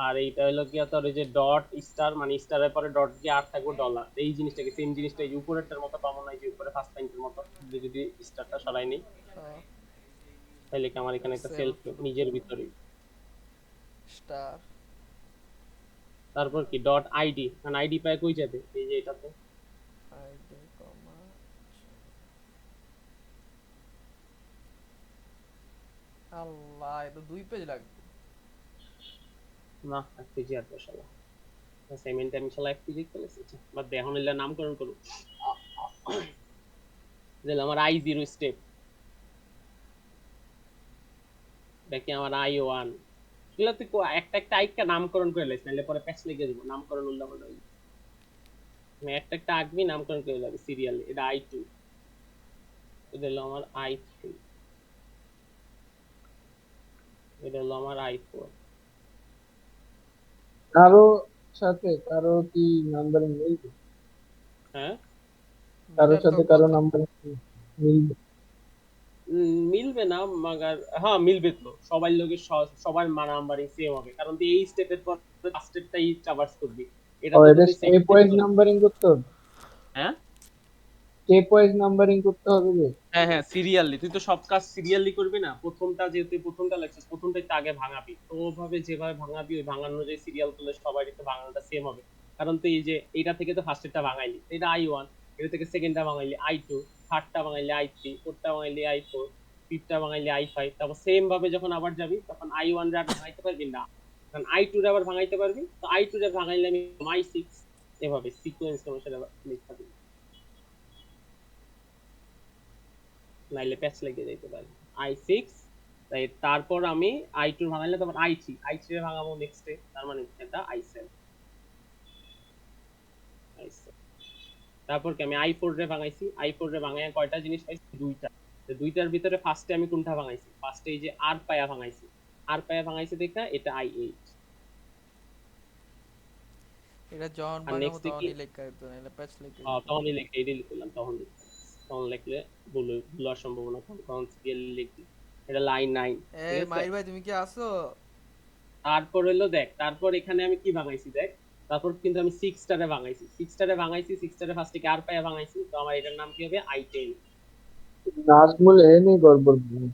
আর এইটা হলো কি তোর ওই যে ডট স্টার, মানে স্টারের পরে ডট দিয়ে আর থাকবে $, এই জিনিসটাকে সেম জিনিসটা এই যে উপরেরটার মতো কমন হয়, যে উপরে ফার্স্ট লাইনটার মতো যদি স্টারটা সরাই নেই তাহলে কি আমার এখানে একটা সেলফ সেলফ নিজের ভিতরে। স্টার তারপর কি ডট আইডি, কারণ আইডি পায় কই যাবে, এই যে এটাতে আইডি কমা আল্লাহ, এটা 2 পেজ লাগবে। না এক পেজে আর বসালা অ্যাসাইনমেন্ট আমি শালা এক পেজে ফেলেছি, বাট এখন এলে নামকরণ করব। দিলাম আমার I0 স্টেপ, দেখি আমার I1 এগুলো তুই একটা একটা আইকা নামকরণ করে লাইস, নাহলে পরে প্যাচ লেগে যাবো নামকরণ উল্লাপাল্লা হয়ে যাবে। আমি একটা একটা আঁকবি নামকরণ করে যাবে সিরিয়ালি। এটা I2, এটা হলো আমার I3, এটা হলো আমার I4। কারো সাথে কারো কি নাম্বারিং মিলবে? হ্যাঁ কারোর মিলার তো সাথে কারো কথা। নাম্বারিং মিলবে? মিলবে না মাগার, হ্যাঁ মিলবে তো, সবার লোকের সবার নাম্বারিং সেম হবে, কারণ তুই এই স্টেপের পর লাস্ট স্টেপটাই ট্রাভার্স করবি। এটা ও, তো এটা তুই স্টেপ ওয়াইজ নাম্বারিং করতে হবে? হ্যাঁ স্টেপ ওয়াইজ নাম্বারিং করতে হবে যে? হ্যাঁ হ্যাঁ সিরিয়ালি, তুই তো সব কাজ সিরিয়ালি করবি না, প্রথমটা যেহেতু প্রথমটা লাগছিস প্রথমটাই তো আগে ভাঙাবি, তো ওভাবে যেভাবে ভাঙাবি ওই ভাঙানো যে সিরিয়াল করলে সবারই তো ভাঙানোটা সেম হবে। কারণ তুই এই যে এইটা থেকে তো ফার্স্টেরটা ভাঙাইলি, এটা I1, এটা থেকে সেকেন্ডটা ভাঙাইলি I2, থার্ডটা ভাঙাইলি I3, ফোর্থটা ভাঙাইলি I4, ফিফথটা ভাঙাইলি I5, তারপর সেম ভাবে যখন আবার যাবি তখন I1 রে আর ভাঙাইতে পারবি না, কারণ I2 রে আবার ভাঙাইতে পারবি, তো I2 রে ভাঙাইলে আমি I6, এভাবে সিকোয়েন্স অনুসারে লিখতে পারবি, নাইলে প্যাচ লেগে যেতে পারে। I6, তাই তারপর আমি I2 ভাঙাইলে তারপর I3 এ ভাঙাবো নেক্সটে, তার মানে এটা I7। তারপর কি আমি I4 রে ভাঙাইছি, I4 রে ভাঙায় কয়টা জিনিস পাইছি, দুইটা। তো দুইটার ভিতরে ফার্স্টে আমি কোনটা ভাঙাইছি, ফার্স্টে এই যে আর পায়া ভাঙাইছি, আর পায়া ভাঙাইছি দেখা এটা I8। এটা যখন আর বানাবো নেক্সট কি তখনই লেখা হতো, নাহলে প্যাচ লেখা যেত। তখনই লিখে এটাই লিখলাম, তখন লিখলে ভুলার সম্ভাবনা কম, তখন সিরিয়াল লিখবি। এটা লাইন 9, এ ঠিক আছে। মাহির ভাই, তুমি কি আসো? তারপর হলো দেখ, তারপর এখানে আমি কি ভাঙাইছি দেখ, তারপর কিন্তু আমি 6 স্টারে ভাঙাইছি, 6 স্টারে ভাঙাইছি, 6 স্টারে ফার্স্টে কি আর পায়া ভাঙাইছি, তো আমার এটার নাম কি হবে I10, নাজমুল এনে গড়বড় বলে।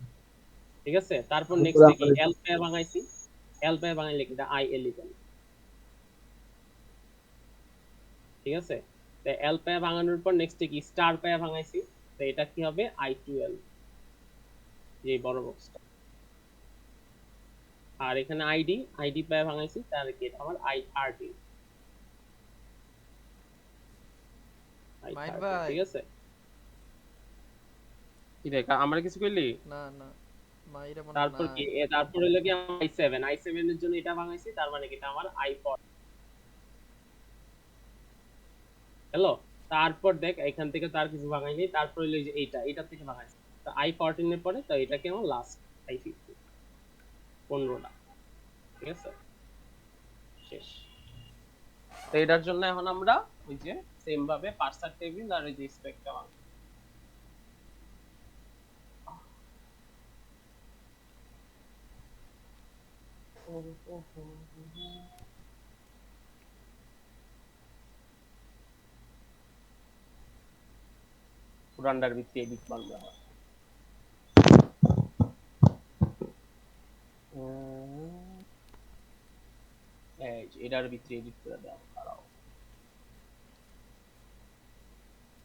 ঠিক আছে। তারপর তারপর নেক্সটে কি আমার এল পায়া ভাঙাইছি, এল পায়া ভাঙাইলে কি এটা I11, ঠিক আছে। তো এল পায়া ভাঙানোর পর নেক্সটে কি স্টার পায়া ভাঙাইছি, তো এটা কি হবে I12, যে বড় বক্সটা। আর এখানে আইডি পায়া ভাঙাইছি, তার কি এটা আমার I13, মাহির ভাই, ঠিক আছে। কি দেখ আমরা কিছু কইলি। না না, মাহির মনে তারপর নাই। কি তারপর হলো কি I7 এর জন্য এটা ভাঙাইছি, তার মানে কি এটা আমার I4। হ্যালো, তারপর দেখ এখান থেকে তার কিছু ভাঙাইনি, তারপর হলো এই যে এইটা থেকে ভাঙাইছি, তো I14 এর পরে তো এটাকে আমার লাস্ট I15, 15টা, ঠিক আছে, শেষ। তো এটার জন্য এখন আমরা ওই যে সেম ভাবে পার্সার টেবিল আর ওই যে স্পেকটা ভাঙবো। পুরান্ডার ভিত্তি এডিট বানবে আমার। এই যে এটার ভিতরে এডিট করে দাও, দাঁড়াও।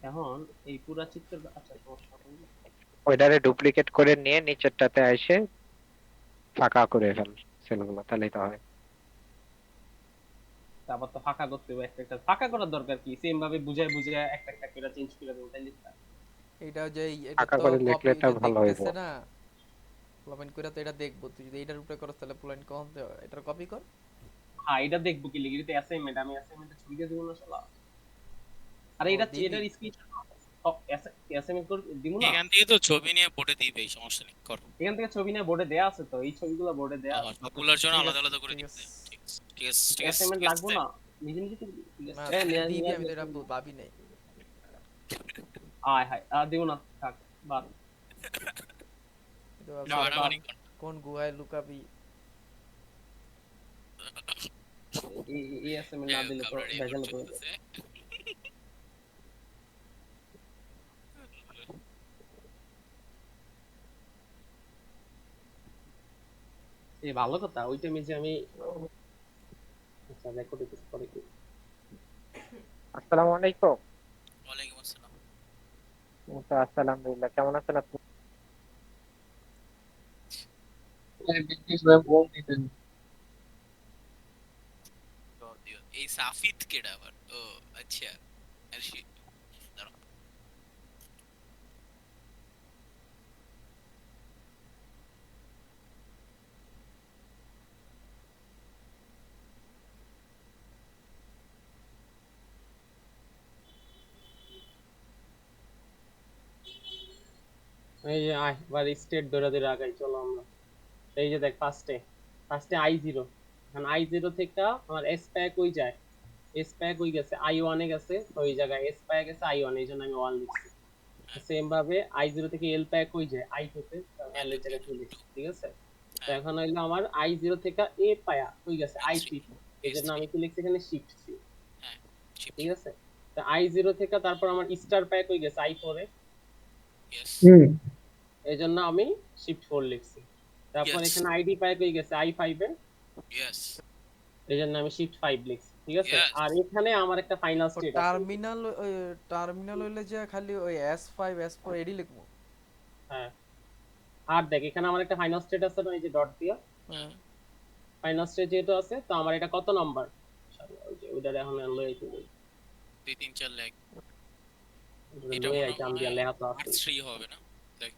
এখন এই পুরা চিত্র, আচ্ছা সমস্যা নেই। ওইটারে ডুপ্লিকেট করে নিয়ে নিচেরটাতে এসে ফাঁকা করে ফেল সেলগুলো, তাহলেই তো হয়। তারপর তো ফাঁকা করতে হবে, একটা একটা ফাঁকা করার দরকার কি, সেম ভাবে বুঝায় বুঝায় একটা একটা করে চেঞ্জ করে দেবো, তাই লিখতে। এটা যে এটা ফাঁকা তো করে কপি লিখলে তো ভালো হইব। দেখতেছে না, পোলাপাইন কইরা তো এটা দেখবো, তুই যদি এটার উপরে করস তাহলে পোলাপাইন কখন এটার কপি কর। হ্যাঁ এটা দেখবো কি লিখে এটা অ্যাসাইনমেন্ট, আমি অ্যাসাইনমেন্টে ছবি দিয়ে দেবো না শালা। আরে ও, এটা দিবি? এটার স্ক্রিনশট অ্যাসাইনমেন্ট করে দিব না। এখান থেকে তো ছবি নিয়ে বোর্ডে দিবে, এই সমস্যা নেই, কর। এখান থেকে ছবি নিয়ে বোর্ডে দেয়া আছে তো, এই ছবিগুলো বোর্ডে দেয়া আছে। সবগুলোর জন্য ঠিক আলাদা আছে, আলাদা করে ঠিক দিতে। আছে। ঠিক আছে, ঠিক আছে, ঠিক আছে, অ্যাসাইনমেন্ট ঠিক লাগবো আছে। না, নিজে নিজে ঠিক ঠিক না আছে। তুই দিবি, আমি তো এটা ভাবি নাই। আয় হায় দিব না, থাক বাদ। কিন্তু এটা ভাবছি মারামারি কর। কোন গুহায় লুকাবি। এই অ্যাসাইনমেন্ট না দিলে তো আমরা রেকর্ড ভেজাল করে দেবে। চলতেছে। এই ভালো কথা, ওই টাইমে যে আমি আচ্ছা রেকর্ড কিছু করে কি। আসসালামু আলাইকুম। ওয়ালাইকুম আসসালাম। তো আলহামদুলিল্লাহ, কেমন আছেন আপনি? বিজনেস ভাই ফোন দিতেন। জবাব দিও। এই সাফিদ কেডা আবার? ও আচ্ছা, আরশি, দাঁড়াও। এই যে আয় এবার স্টেট ধরে ধরে আগাই চলো আমরা। এই যে দেখ ফার্স্টে I0, এখন I0 থেকে আমার এস প্যাক ওই যায়, এস প্যাক ওই গেছে I1 এ গেছে, তো ওই জায়গায় এস প্যাক গেছে I1, এই জন্য আমি 1 লিখছি। সেম ভাবে I0 থেকে এল প্যাক ওই যায় I2 তে, এল এর জায়গায় 2 লিখছি, ঠিক আছে। তো এখন হইলো আমার I0 থেকে এ পায়া ওই গেছে I3, এই জন্য আমি কি লিখছি এখানে শিফট সি, হ্যাঁ, শিপ, ঠিক আছে। তো I0 থেকে তারপর আমার স্টার প্যাক ওই গেছে I4 এ, ইয়েস, এই জন্য আমি শিফট 4 লিখছি। তারপর Yes. এখানে আইডি প্যাক হয়ে গেছে I5 এ, ইয়েস, এই জন্য আমি শিফট 5 লিখছি, ঠিক আছে। Yes. আর এখানে আমার একটা ফাইনাল স্টেট আছে। টার্মিনাল, ওই টার্মিনাল হইলে যে খালি ওই S5 S4 এডি লিখবো। হ্যাঁ আর দেখ এখানে আমার একটা ফাইনাল স্টেট আছে না, এই যে ডট দিয়া হ্যাঁ, ফাইনাল স্টেট যেহেতু আছে, তো আমার এটা কত নাম্বার, ওই যে ওইটা এখন লই আইতে 2 3 4 লাখ। এটা লই মনে আইতে আমি হয় দিয়া লেখা তো আছে। পার্ট 3 হবে না? দেখ,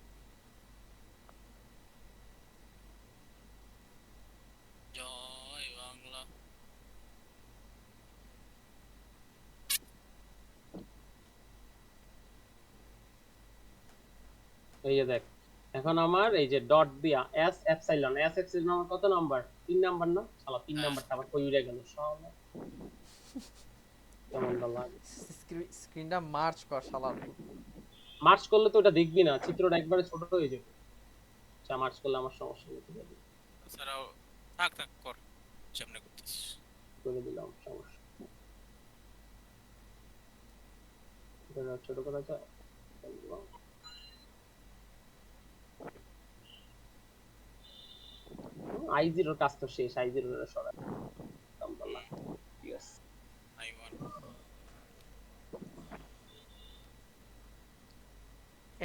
জয় বাংলা। এই যে দেখ এখন আমার এই যে ডট দিয়া এস এপসাইলন আমার কত নাম্বার, 3 নাম্বার না শালা, 3 নাম্বারটা আবার কই উড়ে গেল শালা, কেমন লাগে। স্ক্রিনটা মার্চ কর শালার। মার্চ করলে তো ওটা দেখবি না, চিত্রটা একবারে ছোট হয়ে যাবে। আচ্ছা মার্চ করলে আমার সমস্যা নেই, ঠিক আছে, এছাড়াও থাক থাক কর, সামনে করতেছিস। করে দিলাম সমস্যা। এটা ছোট করা যায়। I0 কাজ তো শেষ, I0 এর সরা আলহামদুলিল্লাহ, ইয়েস। I1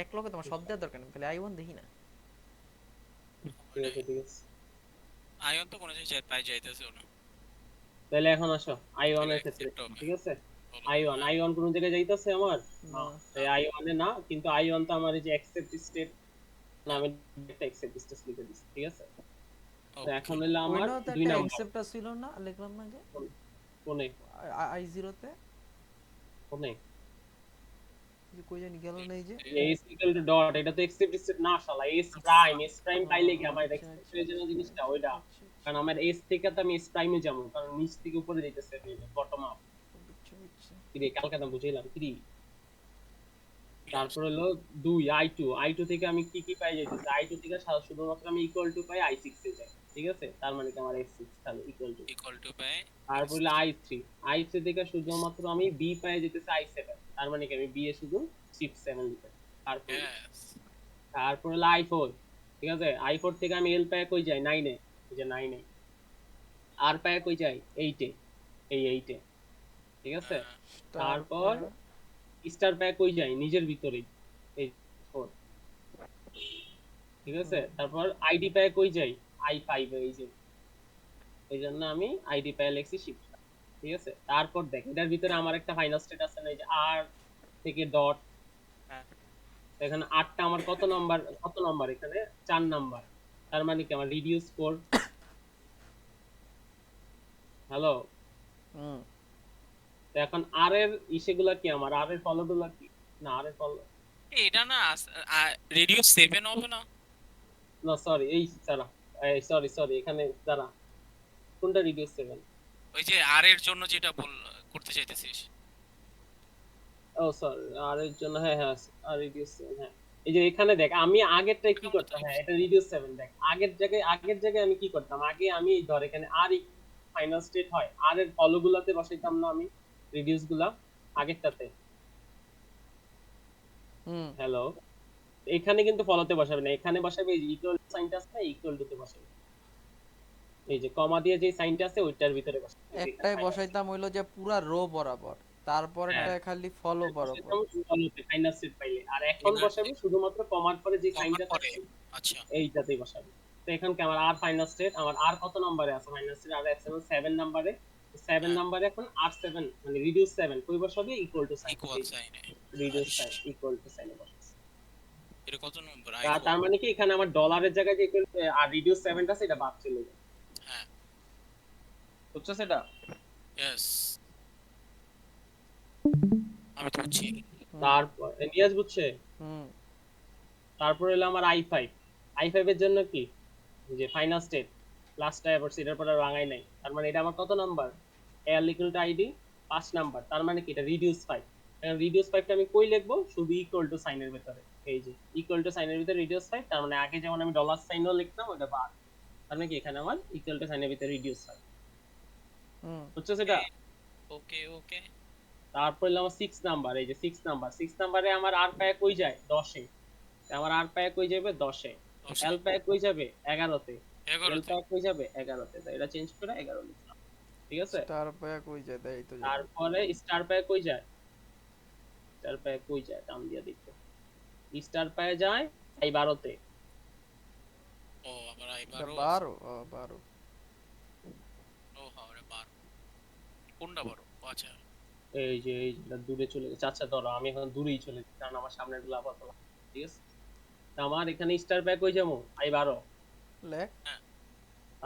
এক লগে তোমার সব দেওয়ার দরকার নেই, খালি I1 দেখি না। ঠিক আছে ঠিক আছে, I1 তো কোনো জায়গায় পাই যাইতেছেও না। তাহলে এখন আসো I1 এর ক্ষেত্রে, ঠিক আছে। I1 কোন জায়গায় যাইতাছে আমার না, এই I1 এ না, কিন্তু I1 তো আমার এই যে অ্যাকসেপ্ট স্টেট নামে একটা অ্যাকসেপ্ট স্টেট লিখে দিছি, ঠিক আছে। তো এখন হলো আমার ওইটাও তো 2 একটা নাম্বার অ্যাকসেপ্টর ছিল না, লিখলাম না আগে কোনে I0 তে, কোনে যে কই জানি গেল না, এই যে s equal to dot, এটা তো অ্যাকসেপ্ট স্টেট না শালা, s প্রাইম পাইলে কি আমার এক্সপেক্ট এর জন্য জিনিসটা ওইটা, কারণ আমার s থেকে তো আমি s প্রাইমে যাবো, কারণ নিচ থেকে উপরে যাইতেছে বটম আপ। কি রে কালকে না বুঝাইলাম কি রে। তারপর হলো 2 I2 থেকে আমি কি কি পাই যাইতেছি, I2 থেকে শুধুমাত্র আমি ইকুয়াল টু পাই I6 এ যাই, ঠিক আছে। তার মানে কি আমার S6 তাহলে ইকুয়াল টু পাই। তারপর হলো I3 থেকে শুধুমাত্র আমি B পাই যেতেছে I7, তার মানে কি আমি B এ শুধু শিফট 7 লিখি। তারপর হলো I4, ঠিক আছে। I4 থেকে আমি L পাই কই যাই 9 এ, এই যে 9 এ। R পাই কই যাই 8 এ, এই 8 এ, ঠিক আছে। তারপর স্টার প্যাক কই যায় নিজের ভিতরেই, এই 4, ঠিক আছে। তারপর আইডি প্যাক কই যায় I5 এই যে, এই জন্য আমি আইডি প্যাক লিখছি শিফট, ঠিক আছে। তারপর দেখ এটার ভিতরে আমার একটা ফাইনাল স্টেট আছে না, এই যে আর থেকে ডট, এখানে 8টা আমার কত নাম্বার এখানে 4 নাম্বার, তার মানে কি আমার রিডিউস কোর। হ্যালো, হুম তো এখন আর এর ইসেগুলা কি, আমার আর এর ফলোগুলা কি? না আর এর ফলো, এটা না রেডিও 7 হবে না? না সরি, এই দাঁড়া, এই সরি সরি, এখানে দাঁড়া, কোনটা রিডিউস 7? ওই যে আর এর জন্য যেটা করতে চাইতেছিস। ও সরি, আর এর জন্য, হ্যাঁ হ্যাঁ, আর রিডিউস 7, হ্যাঁ। এই যে এখানে দেখ, আমি আগেরটা কি এরকম তো করতাম, হ্যাঁ এটা রিডিউস 7, দেখ আগের জায়গায় আমি কি করতাম, আগে আমি ধর এখানে আর ফাইনাল স্টেট হয়, আর এর ফলোগুলাতে বসাইতাম না আমি রিডিউস গুলা আগেরটাতে। হুম হ্যালো, এখানে কিন্তু ফলোতে বসাবে না, এখানে বসাবে এই যে ইকুয়াল সাইনটা আছে না, ইকুয়াল টু তে বসাবে, এই যে কমা দিয়ে যে সাইনটা আছে ওইটার ভিতরে বসাবে, এই যে এখানে একটাই final বসাইতাম হইলো যে পুরা রো বরাবর, তারপরটা হ্যাঁ। খালি ফলো বরাবর। ফাইনাল স্টেট পাইলে, আর এখন Final বসাবে শুধুমাত্র কমার পরে যে কমার সাইনটা পরে। থাকে আচ্ছা, এইটাতেই বসাবে। তো এখন কি আমার আর ফাইনাল স্টেট, আমার আর কত নম্বরে আছে ফাইনাল স্টেট, আর আছে 7 নম্বরে। 7 হ্যাঁ। নম্বরে এখন আর 7 মানে রিডিউস 7 কই বসাবে, ইকুয়াল টু সাইন, ইকুয়াল সাইনে। রিডিউস সাইন ইকুয়াল টু সাইনে বসাবে। এটা কত নম্বর? তার মানে কি এখানে আমার ডলারের জায়গায় যে আর রিডিউস 7টা আছে এটা বাদ চলে যাবে, হ্যাঁ, বুঝছো সেটা? ইয়েস, আমি তো বুঝছি। তারপর নিয়াজ বুঝছে? হুম তারপর হলো আমার i5 এর জন্য কি, যে ফাইনাল স্টেট লাস্টটা এবার সেটার পর আর ভাঙাই নাই, তার মানে এটা আমার কত নাম্বার, এল ইকুয়াল টু আইডি 5 নাম্বার, তার মানে কি এটা রিডিউস 5। এখন রিডিউস 5টা আমি কই লিখবো, শুধু ইকুয়াল টু সাইনের ভিতরে, এই যে ইকুয়াল টু সাইনের ভিতরে রিডিউস 5, তার মানে আগে যেমন আমি ডলার সাইনও লিখতাম ওটা বাদ, তার মানে কি এখানে আমার ইকুয়াল টু সাইনের ভিতরে রিডিউস 5, হুম বুঝছো সেটা? ওকে ওকে। তারপর হলো আমার 6 নাম্বার, এই যে 6 নাম্বারে আমার আর পায় কই যায় 10 এ, আমার আর পায় কই যাবে 10 এ, এল পায় কই যাবে 11 তে, এল 11 পায় কই যাবে 11 তে, তো এটা চেঞ্জ করে 11 লিখলাম, ঠিক আছে? স্টার পায়া কই যায় দেই তো যায়। তারপরে স্টার পায় কই যায়, স্টার পায় কই যায় দাম দিয়ে দেখো, স্টার পায় যায় এই 12 তে, ও আবার এটা 12। 12 ও 12 ও হ্যাঁ, 12 কোনটা 12? আচ্ছা, এই যে এটা দূরে চলে গেছে, আচ্ছা ধরো আমি এখন দূরেই চলে যাচ্ছি কারণ আমার সামনের গুলো আপাতত, ঠিক আছে? তো আমার এখানে স্টার পায় কই যাবো, আই 12, লেখ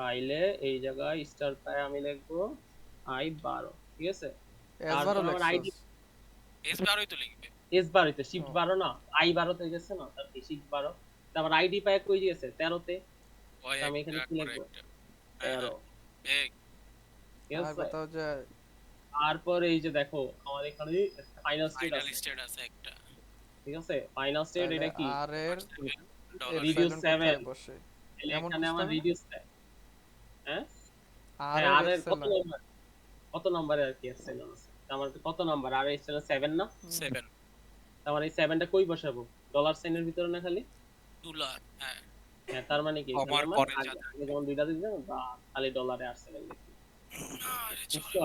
আইলে এই জায়গায় স্টার পায় আমি লিখবো আই 12, ঠিক আছে? এস তারপর 12 আমার আইডি লেখছস। এস 12ই তো লিখবে। এস 12 তে, শিফট ও। 12 না, আই 12 তে গেছে না, তার কি শিফট 12, তারপর আইডি পায় কই গেছে 13 তে, ওই তো আমি এখানে কি একটা লিখবো একটা। 13, এই ঠিক আর আছে? কোথাও যায় তারপর এই যে দেখো আমার এখানে ফাইনাল স্টেট ফাইনাল আছে, স্টেট আছে একটা। ঠিক আছে? ফাইনাল স্টেট তাহলে এটা কি, আর এর ডলার Reduce এপসিলন 7, কোথায় বসে? তাহলে এমন এখানে খুঁজতে আমার হবে না? রিডিউস দেয়, হ্যাঁ আর হ্যাঁ, এর আর এর কত এপসিলন নাম্বার, কত নাম্বারে আর কি এপসিলন আছে, তো আমার কত নাম্বার, আর এপসিলন 7 না, 7 তো আমার এই 7টা কই বসাবো, ডলার সাইনের ভিতরে না খালি, ডলার। হ্যাঁ, হ্যাঁ তার মানে কি এখানে কমার আমার পরে আগে যা আগে যেমন দুইটা দিতাম বা খালি ডলারে আর 7 লিখি, আরে বুঝছো?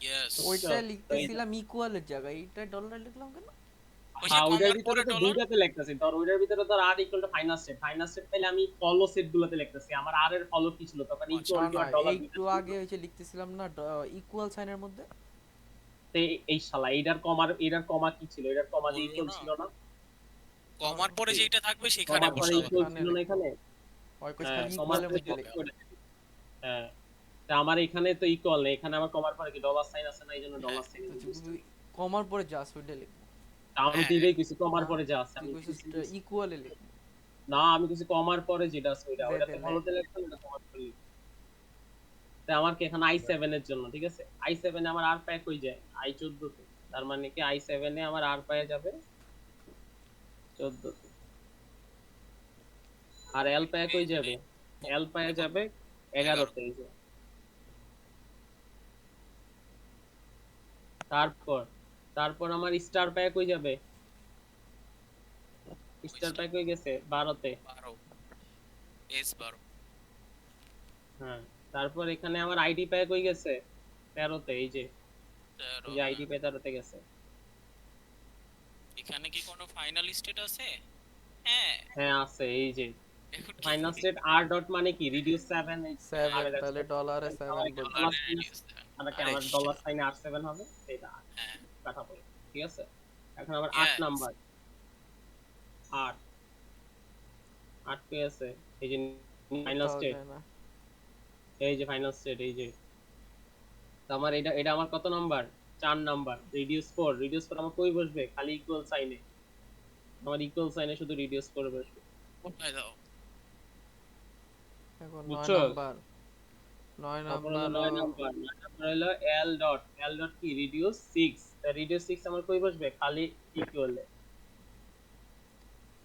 ইয়েস। ওইটা তো এই- লিখতেছিলাম ইকুয়ালের জায়গায়, এটা ডলার লিখলাম কেন? ওই যে হ্যাঁ ওইটার কমার ভিতরে পরে তো ডলার। দুইটাতে লিখতেছি, ধর ওইটার ভিতরে ধর আর ইকুয়াল টু ফাইনাল স্টেট পাইলে আমি ফলো সেট গুলোতে লিখতেছি, আমার আর এর ফলো কি ছিল তখন, ইকুয়াল না টু না আর ডলার একটু আগে হইছে লিখতেছিলাম না ইকুয়াল সাইনের মধ্যে। এই শালা এটার কমা কি ছিল, এটার কমা দিয়ে বললো ইকুয়াল না। ছিল না, কমার পরে যেটা থাকবে সেখানে কমার পরে বসাবো। ইকুয়াল এখানে ছিল না এখানে, ওই কইছ হ্যাঁ খালি কমার ইকুয়ালের পরে মধ্যে লিখ। হ্যাঁ, তা আমার এখানে তো ইকুয়াল নেই, এখানে আমার কমার পরে কি ডলার সাইন আছে না, এই জন্য ডলার সাইন কমার পরে জাস্ট ওইটা লিখ। আমি তো এটাই কইছি কমার পরে যা আছে, তুই আমি কইছিস কিছু- ইকুয়ালে লিখ। না আমি কিছু কমার পরে যেটা আছে ওইটা, দে, ওটাতে দে, ভালোতে লিখতাম, এটা কমার পরে লিখতাম। তা আমার কি এখানে i7 এর জন্য, ঠিক আছে? i7 এ আমার আর প্যাক হয়ে যায় i14 তে, তার মানে কি i7 এ আমার আর পাওয়া যাবে 14 তে, আর এল প্যাক হয়ে যাবে, এল পাওয়া যাবে 11 তে, এই যে। তারপর আমার স্টার প্যাক হয়ে যাবে, স্টার প্যাক হয়ে গেছে 12 তে, 12 এস 12। হ্যাঁ। তারপর এখানে আমার আইডি প্যাক হয়ে গেছে 13 তে, এই যে এই যে আইডি প্যাক 13 তে গেছে। এখানে কি কোনো ফাইনাল স্টেট আছে? হ্যাঁ, হ্যাঁ আছে, এই যে এখন কি ফাইনাল করি? স্টেট আর ডট মানে কি রিডিউস 7, 7 তাহলে ডলারে 7 আমার বল। ডলারে reduce দেন। আমার আরে ডলার সাইনে r7 হবে, এটা হ্যাঁ, কাটা পড়ে, ঠিক আছে? এখন আবার Yes. 8 নাম্বার, 8 আটকে আছে। এই যে ফাইনাল কোথাও স্টেট, যায় না। এই যে ফাইনাল স্টেট, এই যে। তো আমার এটা এটা আমার কত নাম্বার? 4 নাম্বার। রিডিউস 4 আমার কই বসবে? খালি ইকুয়াল সাইনে। আমার ইকুয়াল সাইনে শুধু রিডিউস করে বসবে। কোথায় দাও? এখন 9 বুঝছো? নাম্বার, 9 তারপর হলো নাম্বার 9 নাম্বার। 9 নাম্বার হলো এল ডট কি? রিডিউস 6। তা রিডিউস 6 আমার কই বসবে? খালি ইকুয়ালে।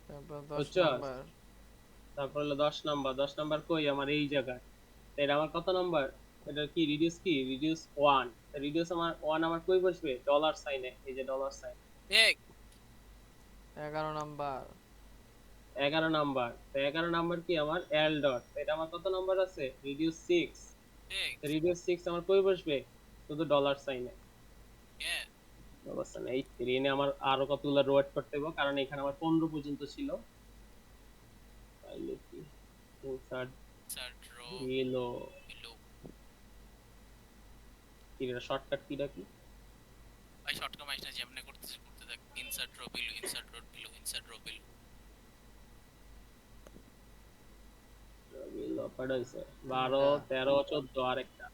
তারপর 10 বুঝছো? নাম্বার, তারপর হলো 10 নাম্বার। 10 নাম্বার কই? আমার এই জায়গায়। তো এটা আমার কত নাম্বার? এটা কি? রিডিউস 1। রিডিউস আমার 1 আমার কই বসবে? ডলার সাইনে, এই যে ডলার সাইন। দেখ 11 নাম্বার, 11 নাম্বার। তো 11 নাম্বার কি আমার? L dot. এটা আমার কত নাম্বার আছে? রিডিউস 6। দেখ রিডিউস 6 আমার কই বসবে? শুধু ডলার সাইনে। হ্যাঁ অবস্থা নেই। এই ট্রেনে আমার আরো কতগুলো রোড করতে হবে, কারণ এখানে আমার 15 পর্যন্ত ছিল। তাইলে কি ইনসার্ট স্যার ড্র এলো বিলো। কি এটা শর্টকাট কিটা কি? ভাই শর্টকাট মাইস না, যেমনে করতেছিস করতে থাক। Insert draw below, insert draw below, insert draw below. এলো কয়টা হইছে? 12 13 14 আরেকটা।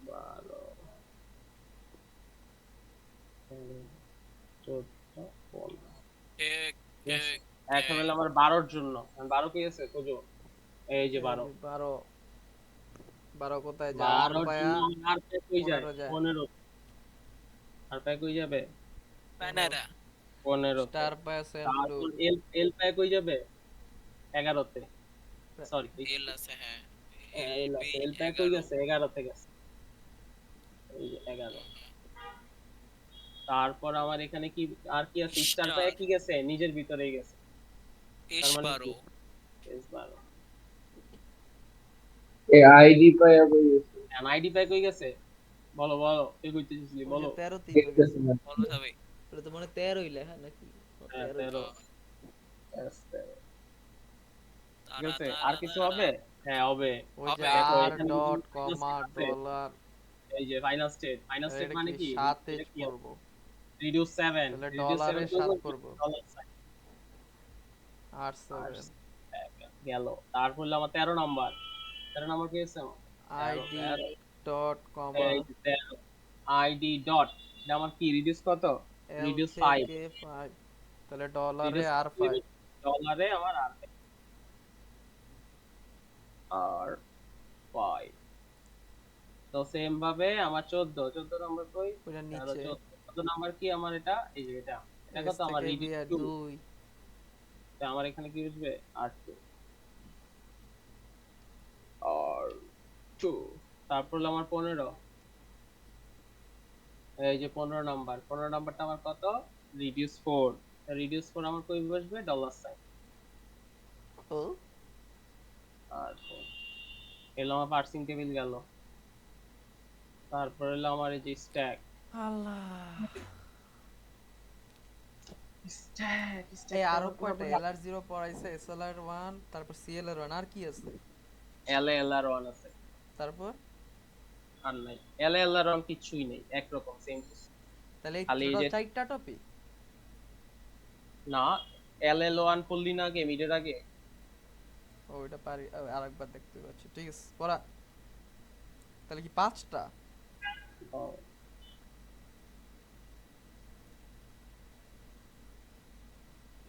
12 13 14 15। এক এক এখন হলো আমার 12 এর জন্য। 12 কি আছে খোঁজো। এই যে 12। 12, 12 কোথায় যায়? 12 এর পায়া জন্য আমার আর পায় কই যায়? 15 যায়। 15। আর পায় কই যাবে? প্যানারা 15 তে। স্টার পায়া সেল ব্লু, তারপর এল পায় কই যাবে? 11 তে। সরি, এল আছে হ্যাঁ। এল পি আছে। এল পায় কই 11 গেছে? 11 তে গেছে। এই যে 11। তারপর আমার এখানে কি আর কি আছে? স্টার পায় কি গেছে? নিজের ভিতরেই গেছে। এস তার মানে কি? 12 এস 12। এই আইডি পাইয়া বই গেছে, আইডি পায় কই গেছে? বলো বলো, তুই কইতেছিলি ওই যে বলো। 13 তে হয়ে দেখতেছি গেছে। না। বলো যাবে। ওটা তো মনে 13 ই লেখা নাকি? হ্যাঁ 13 13। এস 13। ঠিক তারা আছে, আর তারা কিছু তারা হবে? হ্যাঁ হবে। ওই যে হবে। দেখো আর এখানে ডট কিন্তু minus কমা আছে। ডলার, এই যে ফাইনাল স্টেট। ফাইনাল স্টেট এটা মানে কি কি? 7 এ এটা কি? করব? রিডিউস 7। তাহলে রিডিউস ডলারে 7 কই 7 বসবে? করব, ডলার সাইন। 8 আর 7। গেল। তারপর হলো আমার 13 নাম্বার। 13 নাম্বার কি আছে আমার? 13 আইডি 13। ডট কমা এই যে 13 আইডি ডট। এটা আমার কি? রিডিউস কত? এল রিডিউস 5। থেকে 5, তাহলে ডলারে রিডিউস আর 5। ডলারে আমার আর 5। তো সেম ভাবে আমার 14 নাম্বার কই? ওটা 13 নিচে 14 কত নাম্বার কি আমার? এটা এই যে এটা এটা এস কত আমার? থেকে বি রিডিউস আর 2। 2, তো আমার এখানে কি বসবে? R2 আর 2। তারপর হলো আমার 15। এই যে 15 নাম্বার। 15 নাম্বারটা আমার কত? রিডিউস 4। রিডিউস 4 আমার কই বসবে? Dollar sign. ও আর 4 এলো আমার পার্সিং টেবিল গেল। তারপর হলো আমার এই যে স্ট্যাক। আল্লাহ। স্ট্যাক এই আরো কয়টা এলআর 0 পড়াইছে, এসএলআর 1, তারপর সিএলআর 1, আর কি আছে? এলআর 1 আছে। তারপর আর নাই। এলআর 1 কিছুই নেই, একরকম সেম। তাহলে এই খালি এই টোটাল যে 4টা টপিক। না, এলএল 1 পড়লি না আগে মিডের আগে? ও এটা পারি, আরেকবার দেখতে পাচ্ছি। ঠিক আছে পড়া। তাহলে কি 5টা? ও,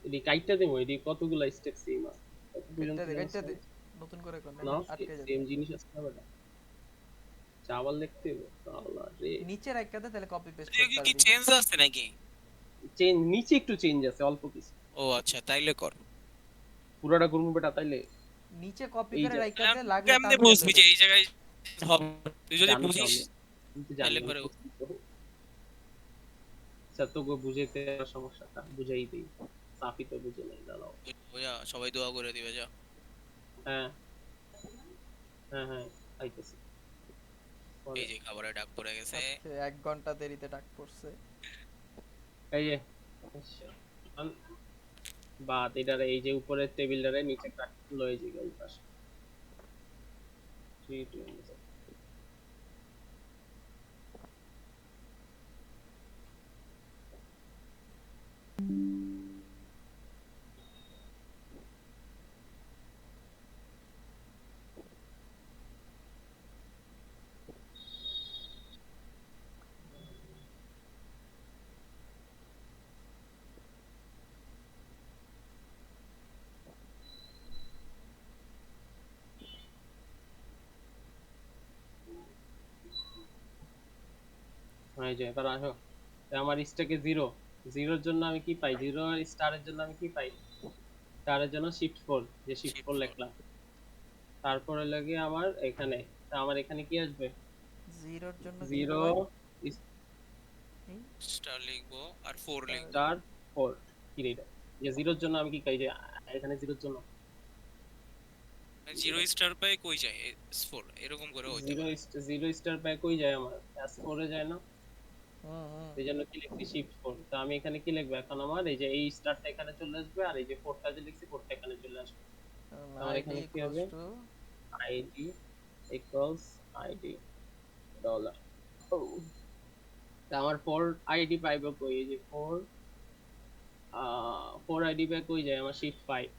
এডি কাইটটা দেবো। এডি কতগুলা স্টেপ সেম আছে? কত পর্যন্ত গাইডটা দে, নতুন করে কোন না, আটকে যাবে। সেম জিনিস আছে না বেটা? চাওয়াল লিখতে হবে। আল্লাহ রে। নিচে রাখতে দে, তাহলে কপি পেস্ট কি করতে কি পারবি। চেঞ্জ আছে নাকি? চেঞ্জ নিচে একটু চেঞ্জ আছে, অল্প কিছু। ও আচ্ছা তাইলে কর। পুরোটা করবো বেটা তাইলে? নিচে কপি এই করে যে রাখতে দে, লাগলে কেমনে টান বুঝবি দিয়ে যে দেবে। এই জায়গায় হবে? তুই যদি জানি তো বুঝিস আমি, কিন্তু জানি তাহলে আমি পরে বুঝছি তো। আচ্ছা তোকে বুঝাইতে সমস্যাটা বুঝাই দিই। সাফি তো বুঝে নাই, দাঁড়াও। বুঝা সবাই দোয়া করে দিবে যা। হ্যাঁ হ্যাঁ হ্যাঁ, আইতেছি। এই যে খাবারের ডাক পড়ে গেছে। আচ্ছা 1 ঘন্টা দেরিতে ডাক পড়ছে। এই যে আচ্ছা, বাদ এটারে এই যে উপরের টেবিলটারে নিচে কাট লয়ে যাবে এই পাশে। 3 2 1 এই যে এবার আসো, তো আমার স্ট্যাকে 0, 0-এর জন্য আমি কি পাই, 0 আর স্টারের জন্য আমি কি পাই, স্টারের জন্য শিফট 4, যে শিফট Shift 4 4 লিখলাম। তারপরে লাগে আমার এখানে, তা আমার এখানে কি আসবে, 0-এর জন্য কি 0 ভাই? স্টার লিখবো আর 4 লিখবো। স্টার 4, কি রে এটা, যে 0-এর জন্য আমি কি পাই, যে এখানে 0-এর জন্য 0 স্টার পাই কই যায় S4 এরকম করে হইতে 0, পারে। 0 স্টার পাই কই যায়, আমার S4 এ যায় না, হুম। এই জন্য কি লিখছি শিফট 4। তো আমি এখানে কি লিখবো এখন, আমার এই যে এই স্টারটা এখানে চলে আসবে, আর এই যে 4টা যে লিখছি 4টা এখানে চলে আসবে। আমার আইডি এখানে কি ইকুয়ালস হবে, to ID equals ID dollar. আমার 4 আইডি পাইবো কই, এই যে 4 আইডি পাই কই যায়, আমার শিফট 5,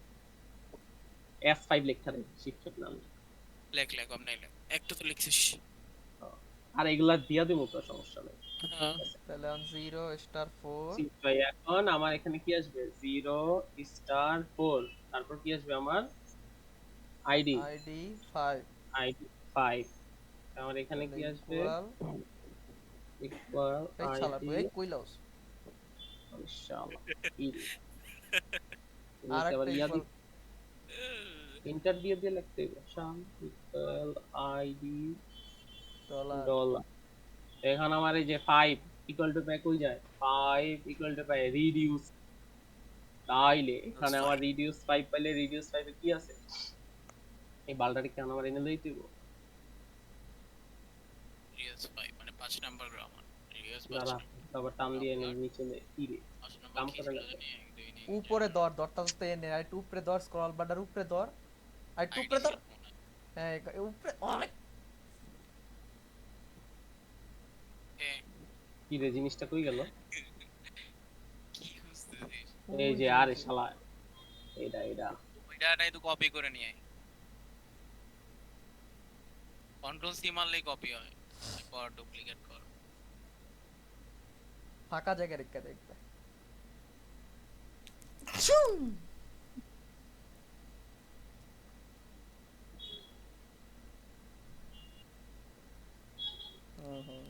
S5 লেখা রে, শিফট নাম। লেখ লেখ আপনি লেখ, একটা তো লিখছিস। আর এগুলা দিয়া দেবো তো, সমস্যা নেই। হ্যাঁ তাহলে 0 স্টার 4 শিফট 5, এখন আমার এখানে কি আসবে, 0 স্টার 4, তারপর কি আসবে আমার আইডি, আইডি 5 আইডি 5, আমার এখানে কি আসবে, ইকুয়াল ইকুয়াল এই শালা আইডি, তুই এই কইলাস ইনশাআল্লাহ কি রে, আর নিচে আবার একটা ইয়া ইকুয়াল ইন্টার দিয়ে দিয়ে লিখতে হবে, শাম ইকুয়াল আইডি ডলার ডলার। এখন আমার এই যে 5 ইকুয়াল টু পাই কই যায়, 5 ইকুয়াল টু পাই রিডিউস, তাইলে এখানে That's আমার fine. রিডিউস 5 পাইলে রিডিউস 5 এ কি আছে, এই বালটাকে কেন আমার এনে লই দিব, রিয়াজ 5 মানে 5 নাম্বার গ্রামার। রিয়াজ 5 দাঁড়া তারপর টান দিয়ে এনে নিচে নে, কি রে 5 নাম্বার কাম কি করে ছিল না। জানি 1 2 3 উপরে দরটা তো এনে আর একটু উপরে ধর স্ক্রল বারটার উপরে ধর আর একটু উপরে ধর হ্যাঁ উপরে অনেক কি রে জিনিসটা কই গেল, কি বুঝতেছিস? এই যে আরে শালা, এটা ওইটা নাই তো কপি করে নিয়ে আয়। কন্ট্রোল সি মারলেই কপি হয়, কর ডুপ্লিকেট কর। ফাঁকা জায়গা রেখে দেখবে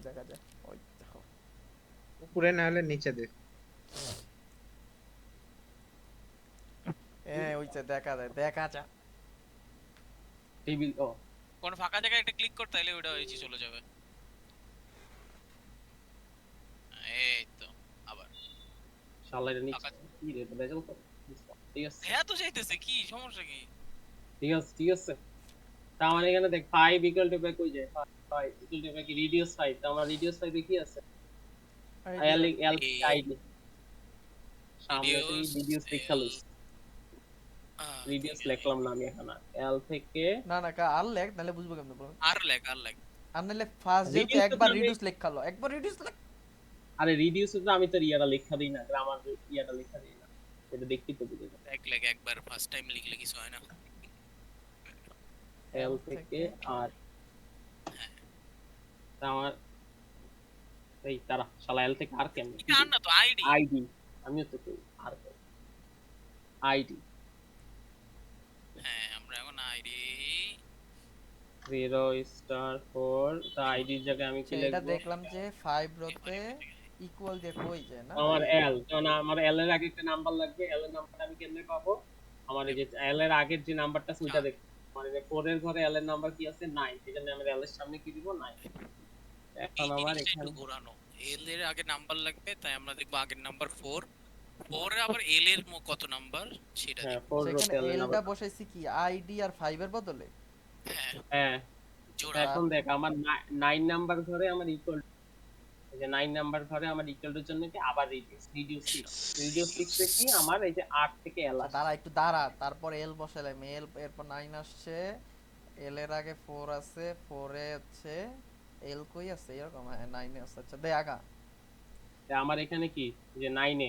দেখা যায় ওই দেখো উপরে না হলে নিচে দে। ওইটা দেখা যায় দেখা যায় টেবিল, ও কোন ফাঁকা জায়গায় একটা ক্লিক কর তাইলে ওটা ওই চলে যাবে। এই তো আবার শালা এটা নিচে ফাঁকা। কি রে বেজাল তো, ঠিক আছে হ্যাঁ তো যাইতেছে কি সমস্যা কি? ঠিক আছে। তা আমার এখানে দেখ 5 ইকুয়াল টু পাই কই যায়, 5 ইকুয়াল টু পাই কি রিডিউস 5, তা আমার রিডিউস 5 এ কি আছে, এল এল আইডি সামনে থেকে রিডিউস লিখালো, রিডিউস লিখলাম না আমি এখানে, এল থেকে না না আর লেখ নাহলে বুঝবো কেমনে বলো আর লেখ আর লেখ। আর নাহলে ফার্স্ট যেহেতু Reduce তো একবার আমি- রিডিউস লেখালো একবার রিডিউস লেখ আরে রিডিউস তো আমি তো ইয়াটা লেখা দিই না, গ্রামার ইয়াটা লেখা দিই না, এটা দেখি তো বুঝে যাবে। এক লেখ একবার ফার্স্ট টাইম লিখলে কিছু হয় না। এল থেকে আর তা আমার এই তারা শালা এল থেকে আর কেমনে এটা আর না তো আইডি। আইডি, আমিও তো কই আর আইডি হ্যাঁ আমরা এখন আইডি 0 স্টার 4, তা আইডির জায়গায় আমি কি এটা লিখবো, দেখলাম যে 5 রতে ইকুয়াল দিয়ে কই যায় না আমার এল, কারণ আমার এল এর আগে একটা নাম্বার লাগবে, এল এর নাম্বারটা আমি কেমনে পাবো, আমার এই যে এল এর আগের যে নাম্বারটা আছে ওইটা দেখ, মানে যে 4 এর ঘরে এল এর নাম্বার কি আছে 9, সেজন্য আমি এল এর সামনে কি দিব 9, এখন এই আমার জিনিসটা এখানে একটু ঘোরানো। এল এর আগে নাম্বার লাগবে তাই আমরা দেখবো আগের নাম্বার 4, 4 এর আবার এল এর কত নাম্বার সেটা হ্যাঁ দেখবো। 4 রোতে সেখানে এল এর এলটা নাম্বার, বসাইছি কি আইডি আর 5 এর বদলে হ্যাঁ হ্যাঁ জোড়া। এখন দেখ আমার 9 নাম্বার ঘরে আমার ইকুয়াল, এই যে 9 নাম্বার ঘরে আমার ইকুয়াল এর জন্য কি আবার রিডিউস 6 এ কি আমার এই যে 8 থেকে এল আসে, দাঁড়া একটু দাঁড়া তারপর এল বসাইলাম এল এরপর 9 আসছে এল এর আগে 4 আছে 4 এ হচ্ছে এল কই আছে এরকম হ্যাঁ 9 এ আছে আচ্ছা দে আগা তা আমার এখানে কি যে 9 এ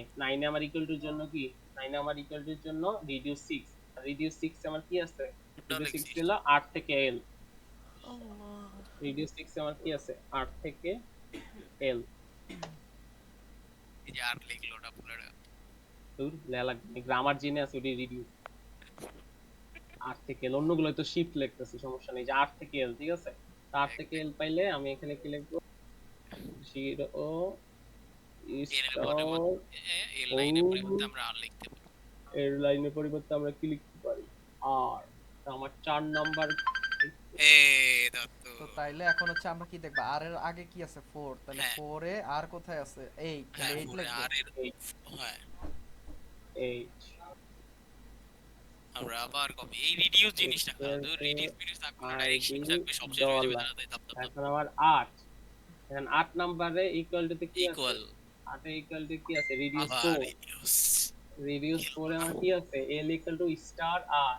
আমার ইকুয়াল টুর জন্য কি, 9 এ আমার ইকুয়াল টুর জন্য রিডিউস 6, রিডিউস 6 এ আমার কি আছে, রিডিউস 6 ছিল 8 থেকে এল, রিডিউস 6 এ আমার কি আছে 8 থেকে এল, এই যে আর লিখলো ওটা পুরো তোর লে লাগবে গ্রামার জেনে আছে ওটি রিডিউস 8 থেকে এল, অন্যগুলো তো শিফট লিখতেছি সমস্যা নেই, যে 8 থেকে এল ঠিক আছে, 8 থেকে এল পাইলে আমি এখানে কি লিখবো জিরো এর স্টার এর ও লাইনের পরিবর্তে আমরা আর লিখতে পারি। এর লাইনের পরিবর্তে আমরা কি লিখতে পারি? আর আমার 4 নাম্বার এ দত্ত। তো তাইলে এখন হচ্ছে আমরা কি দেখবো, আর এর আগে কি আছে 4, তাহলে হ্যাঁ 4 এ আর কোথায় আছে 8, তাহলে হ্যাঁ 8 ফোরে লিখবো। আর এর হ্যাঁ 8 আমরা আবার কপি এই রিডিউস জিনিসটা তো রিডিউস জিনিস থাকবে না, ডাইরেক্ট শিফট থাকবে, সব শেষ হয়ে যাবে ডলার। তাড়াতাড়ি তাপ তাপ তাপ। এখন আমার 8 এখন 8 নাম্বারে ইকুয়াল টু তে কি আছে? ইকুয়াল 8 এ ইকুয়াল টু কি আছে? রিডিউস আবার 4। রিডিউস রিডিউস 4 এ আমার কি আছে? l equal to star R.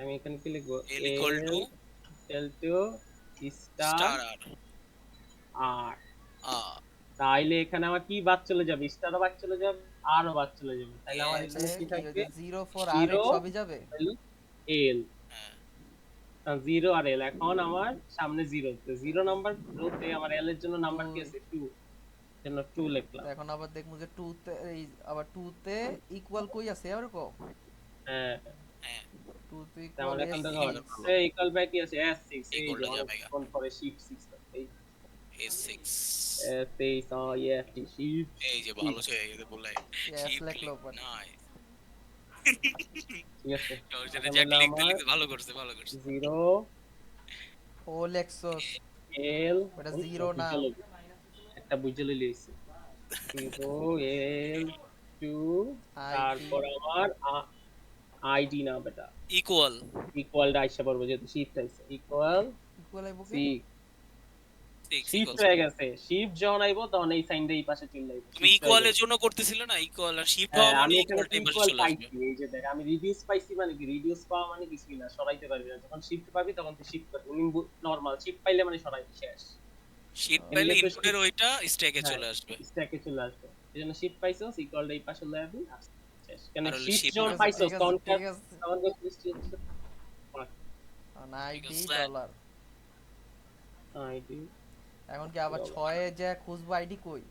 আমি এখানে কি লিখবো? L equal to l to star star R R. আ তাইলে এখানে আমার কি বাদ চলে যাবে? স্টারও বাদ চলে যাবে, আরও বাদ চলে যাবে। তাইলে আমার তাহলে এখানে কি কি থাকবে? হচ্ছে 0 4 আর 8 0 সবই যাবে। l হ্যাঁ 0 আর l। এখন আমার সামনে 0, তো 0 নাম্বার রোতে আমার l এর জন্য নাম্বার কি আছে? 2, জন্য 2 লিখলাম। তো এখন আবার দেখবো যে 2 তে এই আবার 2 তে ইকুয়াল কই আছে এরকম। হ্যাঁ, হ্যাঁ 2 তে তাহলে ইকুয়াল এখান থেকে S6 এই ইকুয়াল বাই কি আছে? s6। এই যে ইকুয়ালটা যাবে অনেকক্ষণ পরে শিফট 6 এই S6 s6 শিফট এই যে ভালো হয়ে গেছে বলে এস লিখলো পরে। নাই ঠিক আছে। তো সেটা এখন জ্যাক হলো লিখতে আমার লিখতে ভালো করছে ভালো করছে 0 ও লেক্সস l ওটা 0 না। একটা বুঝে লইছি 0 l 2 তারপর আমার আইডি না বেটা ইকুয়াল ইকুয়াল আইসা পড়বো যেহেতু শিফট আইছে ইকুয়াল ইকুয়াল আইবো কি? 6 শিফট হয়ে গেছে শিফট যখন আইবো তখন এই সাইন দিয়ে এই পাশে চলে আইবো তুমি ইকুয়ালের জন্য করতেছিলে না ইকুয়াল আর শিফট হ্যাঁ, হওয়া মানে আমি এখানে ইকুয়াল টাইপের ইকুয়াল চলে আসবে। পাইছি এই যে দেখ আমি রিডিউস পাইছি মানে কি রিডিউস পাওয়া মানে কিছুই না সরাইতে পারবি না যখন শিফট পাবি তখন তুই শিফট করবি নরমাল শিফট পাইলে মানে সরাই শেষ শিফট এমনি পাইলে তো ইনপুটের ওইটা স্ট্যাকে হ্যাঁ, চলে আসবে। স্ট্যাকে চলে আসবে এইজন্য শিফট পাইছস ইকুয়ালটা এই পাশে লয়ে আবি শেষ কেন আর হলো শিফট shift যখন ঠিক আছে, পাইছস ঠিক আছে, তখন ঠিক আছে। তখন দেখছিস আইডি আছে। ডলার। আইডি এখন কি আবার 6 এ যে খুঁজবো আইডি কই?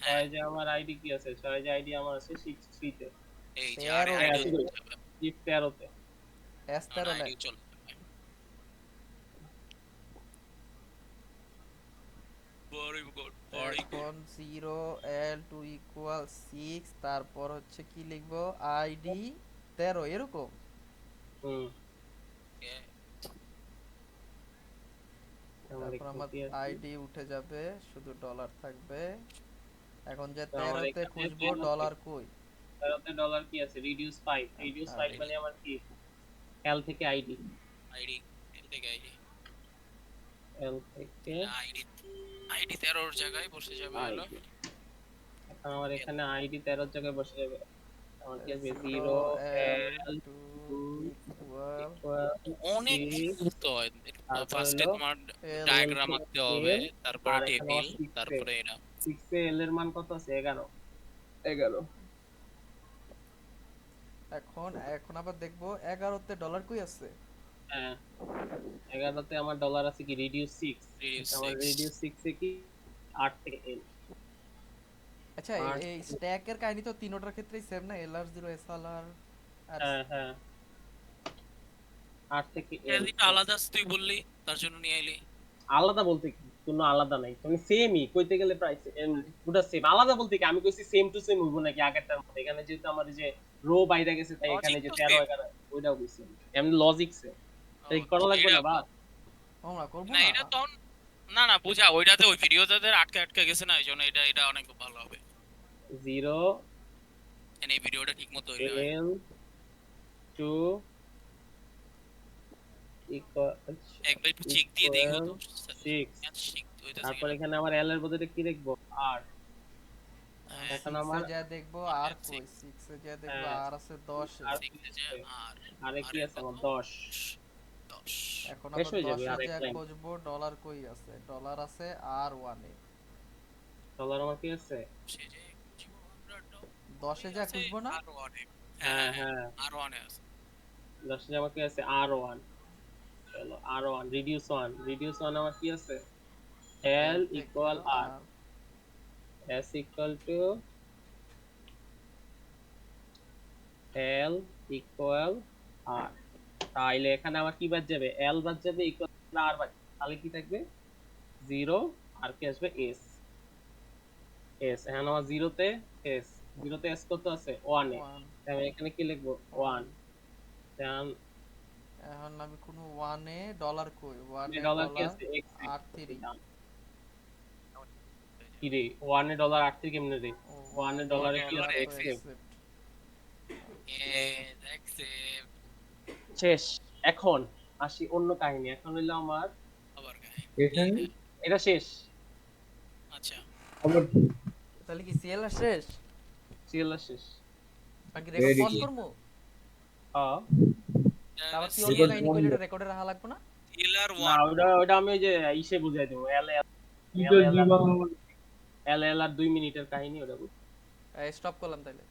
হ্যাঁ ছয় যে আমার আইডি কি আছে ছয় যে আইডি আমার আছে 63 তে এই যে আর 13 আইডিও চলে যাবে শিফট 13 তে এস 13 লে আইডিও চলে যাবে। very good very good এখন 0 l টু ইকুয়াল 6 তারপর হচ্ছে কি লিখবো আইডি 13 এরকম। হুম Yeah. আমার তারপর আমার কি আছে আইডি উঠে যাবে শুধু ডলার থাকবে। এখন যে তো আমার 13 তে এখানে খুঁজবো 13 ডলার কই? 13 তে ডলার কি আছে রিডিউস 5 রিডিউস 5 ID মানে আমার কি এল থেকে আইডি আইডি এর থেকে আইডি এল থেকে আইডি 13 এর জায়গায় বসে যাবে হলো আইডি এখন আমার এখানে আইডি 13 জায়গায় বসে যাবে আমার কি আছে 0 0 l এল টু 2 ইকুয়াল অনেক six, করতে হয় তারপর ফার্স্টে হলো তোমার L ডায়াগ্রাম থেকে আঁকতে হবে L, তারপরে আর এখানে টেবিল আমার six এ। তারপরে এটা 6 এ এল এর মান কত আছে 11 11 এখন এখন আবার দেখবো 11 তে ডলার কই আছে? হ্যাঁ 11 তে আমার ডলার আছে কি রিডিউস 6 Reduce আমার 6 রিডিউস 6 এ কি 8 থেকে এল আচ্ছা আর- এই স্ট্যাকের কাহিনী তো তিনটার ক্ষেত্রেই সেম না, LR0 SLR আর হ্যাঁ হ্যাঁ 8 থেকে এল এটা আলাদা আছে তুই বললি তার জন্য নিয়ে আইলি আলাদা বলতে কি কোনো আলাদা নাই তুমি সেমই কইতে গেলে প্রায় পুরো সেম আলাদা বলতে কি আমি কইছি সেম টু সেম হইব নাকি আগেরটার মতো এখানে যেহেতু আমার এই যে রো বাইরে গেছে তাই এখানে যে Logic তো 13 same। 11 ওইটাও কইছি এমনি লজিক সে তাই করা লাগবে না বা আমরা করব না না। এটা তো না না বুঝা ওইটাতে ওই ভিডিওটাতে আটকে আটকে গেছে না এইজন্য এটা এটা অনেক ভালো হবে 0 এনে এই ভিডিওটা ঠিকমতো হইলে হয়। L 2 equal একবার একটু চেক দিয়ে দেখো তো 6 তারপর এখানে আমার L এর বদলে কি লিখবো R এখন আমার 6 এ যা দেখবো আর কই 6 এ যা দেখবো হ্যাঁ। আর আছে 10 এ। আরে কি আছে আমার 10 এখন শেষ আবার হয়ে যাবে 10 আর এ এক যা লাইন। খুঁজবো ডলার কই আছে? ডলার আছে R1 এ। ডলার আমার কি আছে 10 এ যা খুঁজবো না? হ্যাঁ হ্যাঁ আর ওয়ানে আছে 10 এ আমার কি আছে R1 চলো R1 রিডিউস 1 আমার কি আছে L equal R S equal to L equal R তাইলে এখানে আমার কি বাদ যাবে L বাদ যাবে equal R বাদ তাহলে কি থাকবে 0 আর কি আসবে এস। এস এখন আমার জিরোতে এস, জিরোতে এস কত আছে 1 এ, 1 আমি এখানে কি লিখবো 1। এখন এখন আমি কোন 1 এ ডলার কই 1 এ ডলার কি ডলার আছে এক্স, 83 কি রে 1 এ ডলার 8 কেমনে রে, 1 এ ডলারে কি ডলার আছে এক্স এক্স। দেখছে শেষ। এখন আসি অন্য কাহিনী, এখন হইলো আমার আবার গায়ে। এখানে এটা শেষ, আচ্ছা আবার কি? তাহলে কি সিএল শেষ সিরিয়াল শেষ। বাকি রেকর্ড Very পজ good. করবো হ্যাঁ তারপর কি Record অন্য কাহিনী বন্ধ। কইলে এটা রেকর্ডে রাখা লাগবে না টিলার না 1 ওটা আমি ওই যে ইসে বুঝাই দেবো, এল কি তো জীবন এল আর 2 মিনিটের কাহিনী ওটা বুঝ। স্টপ করলাম তাইলে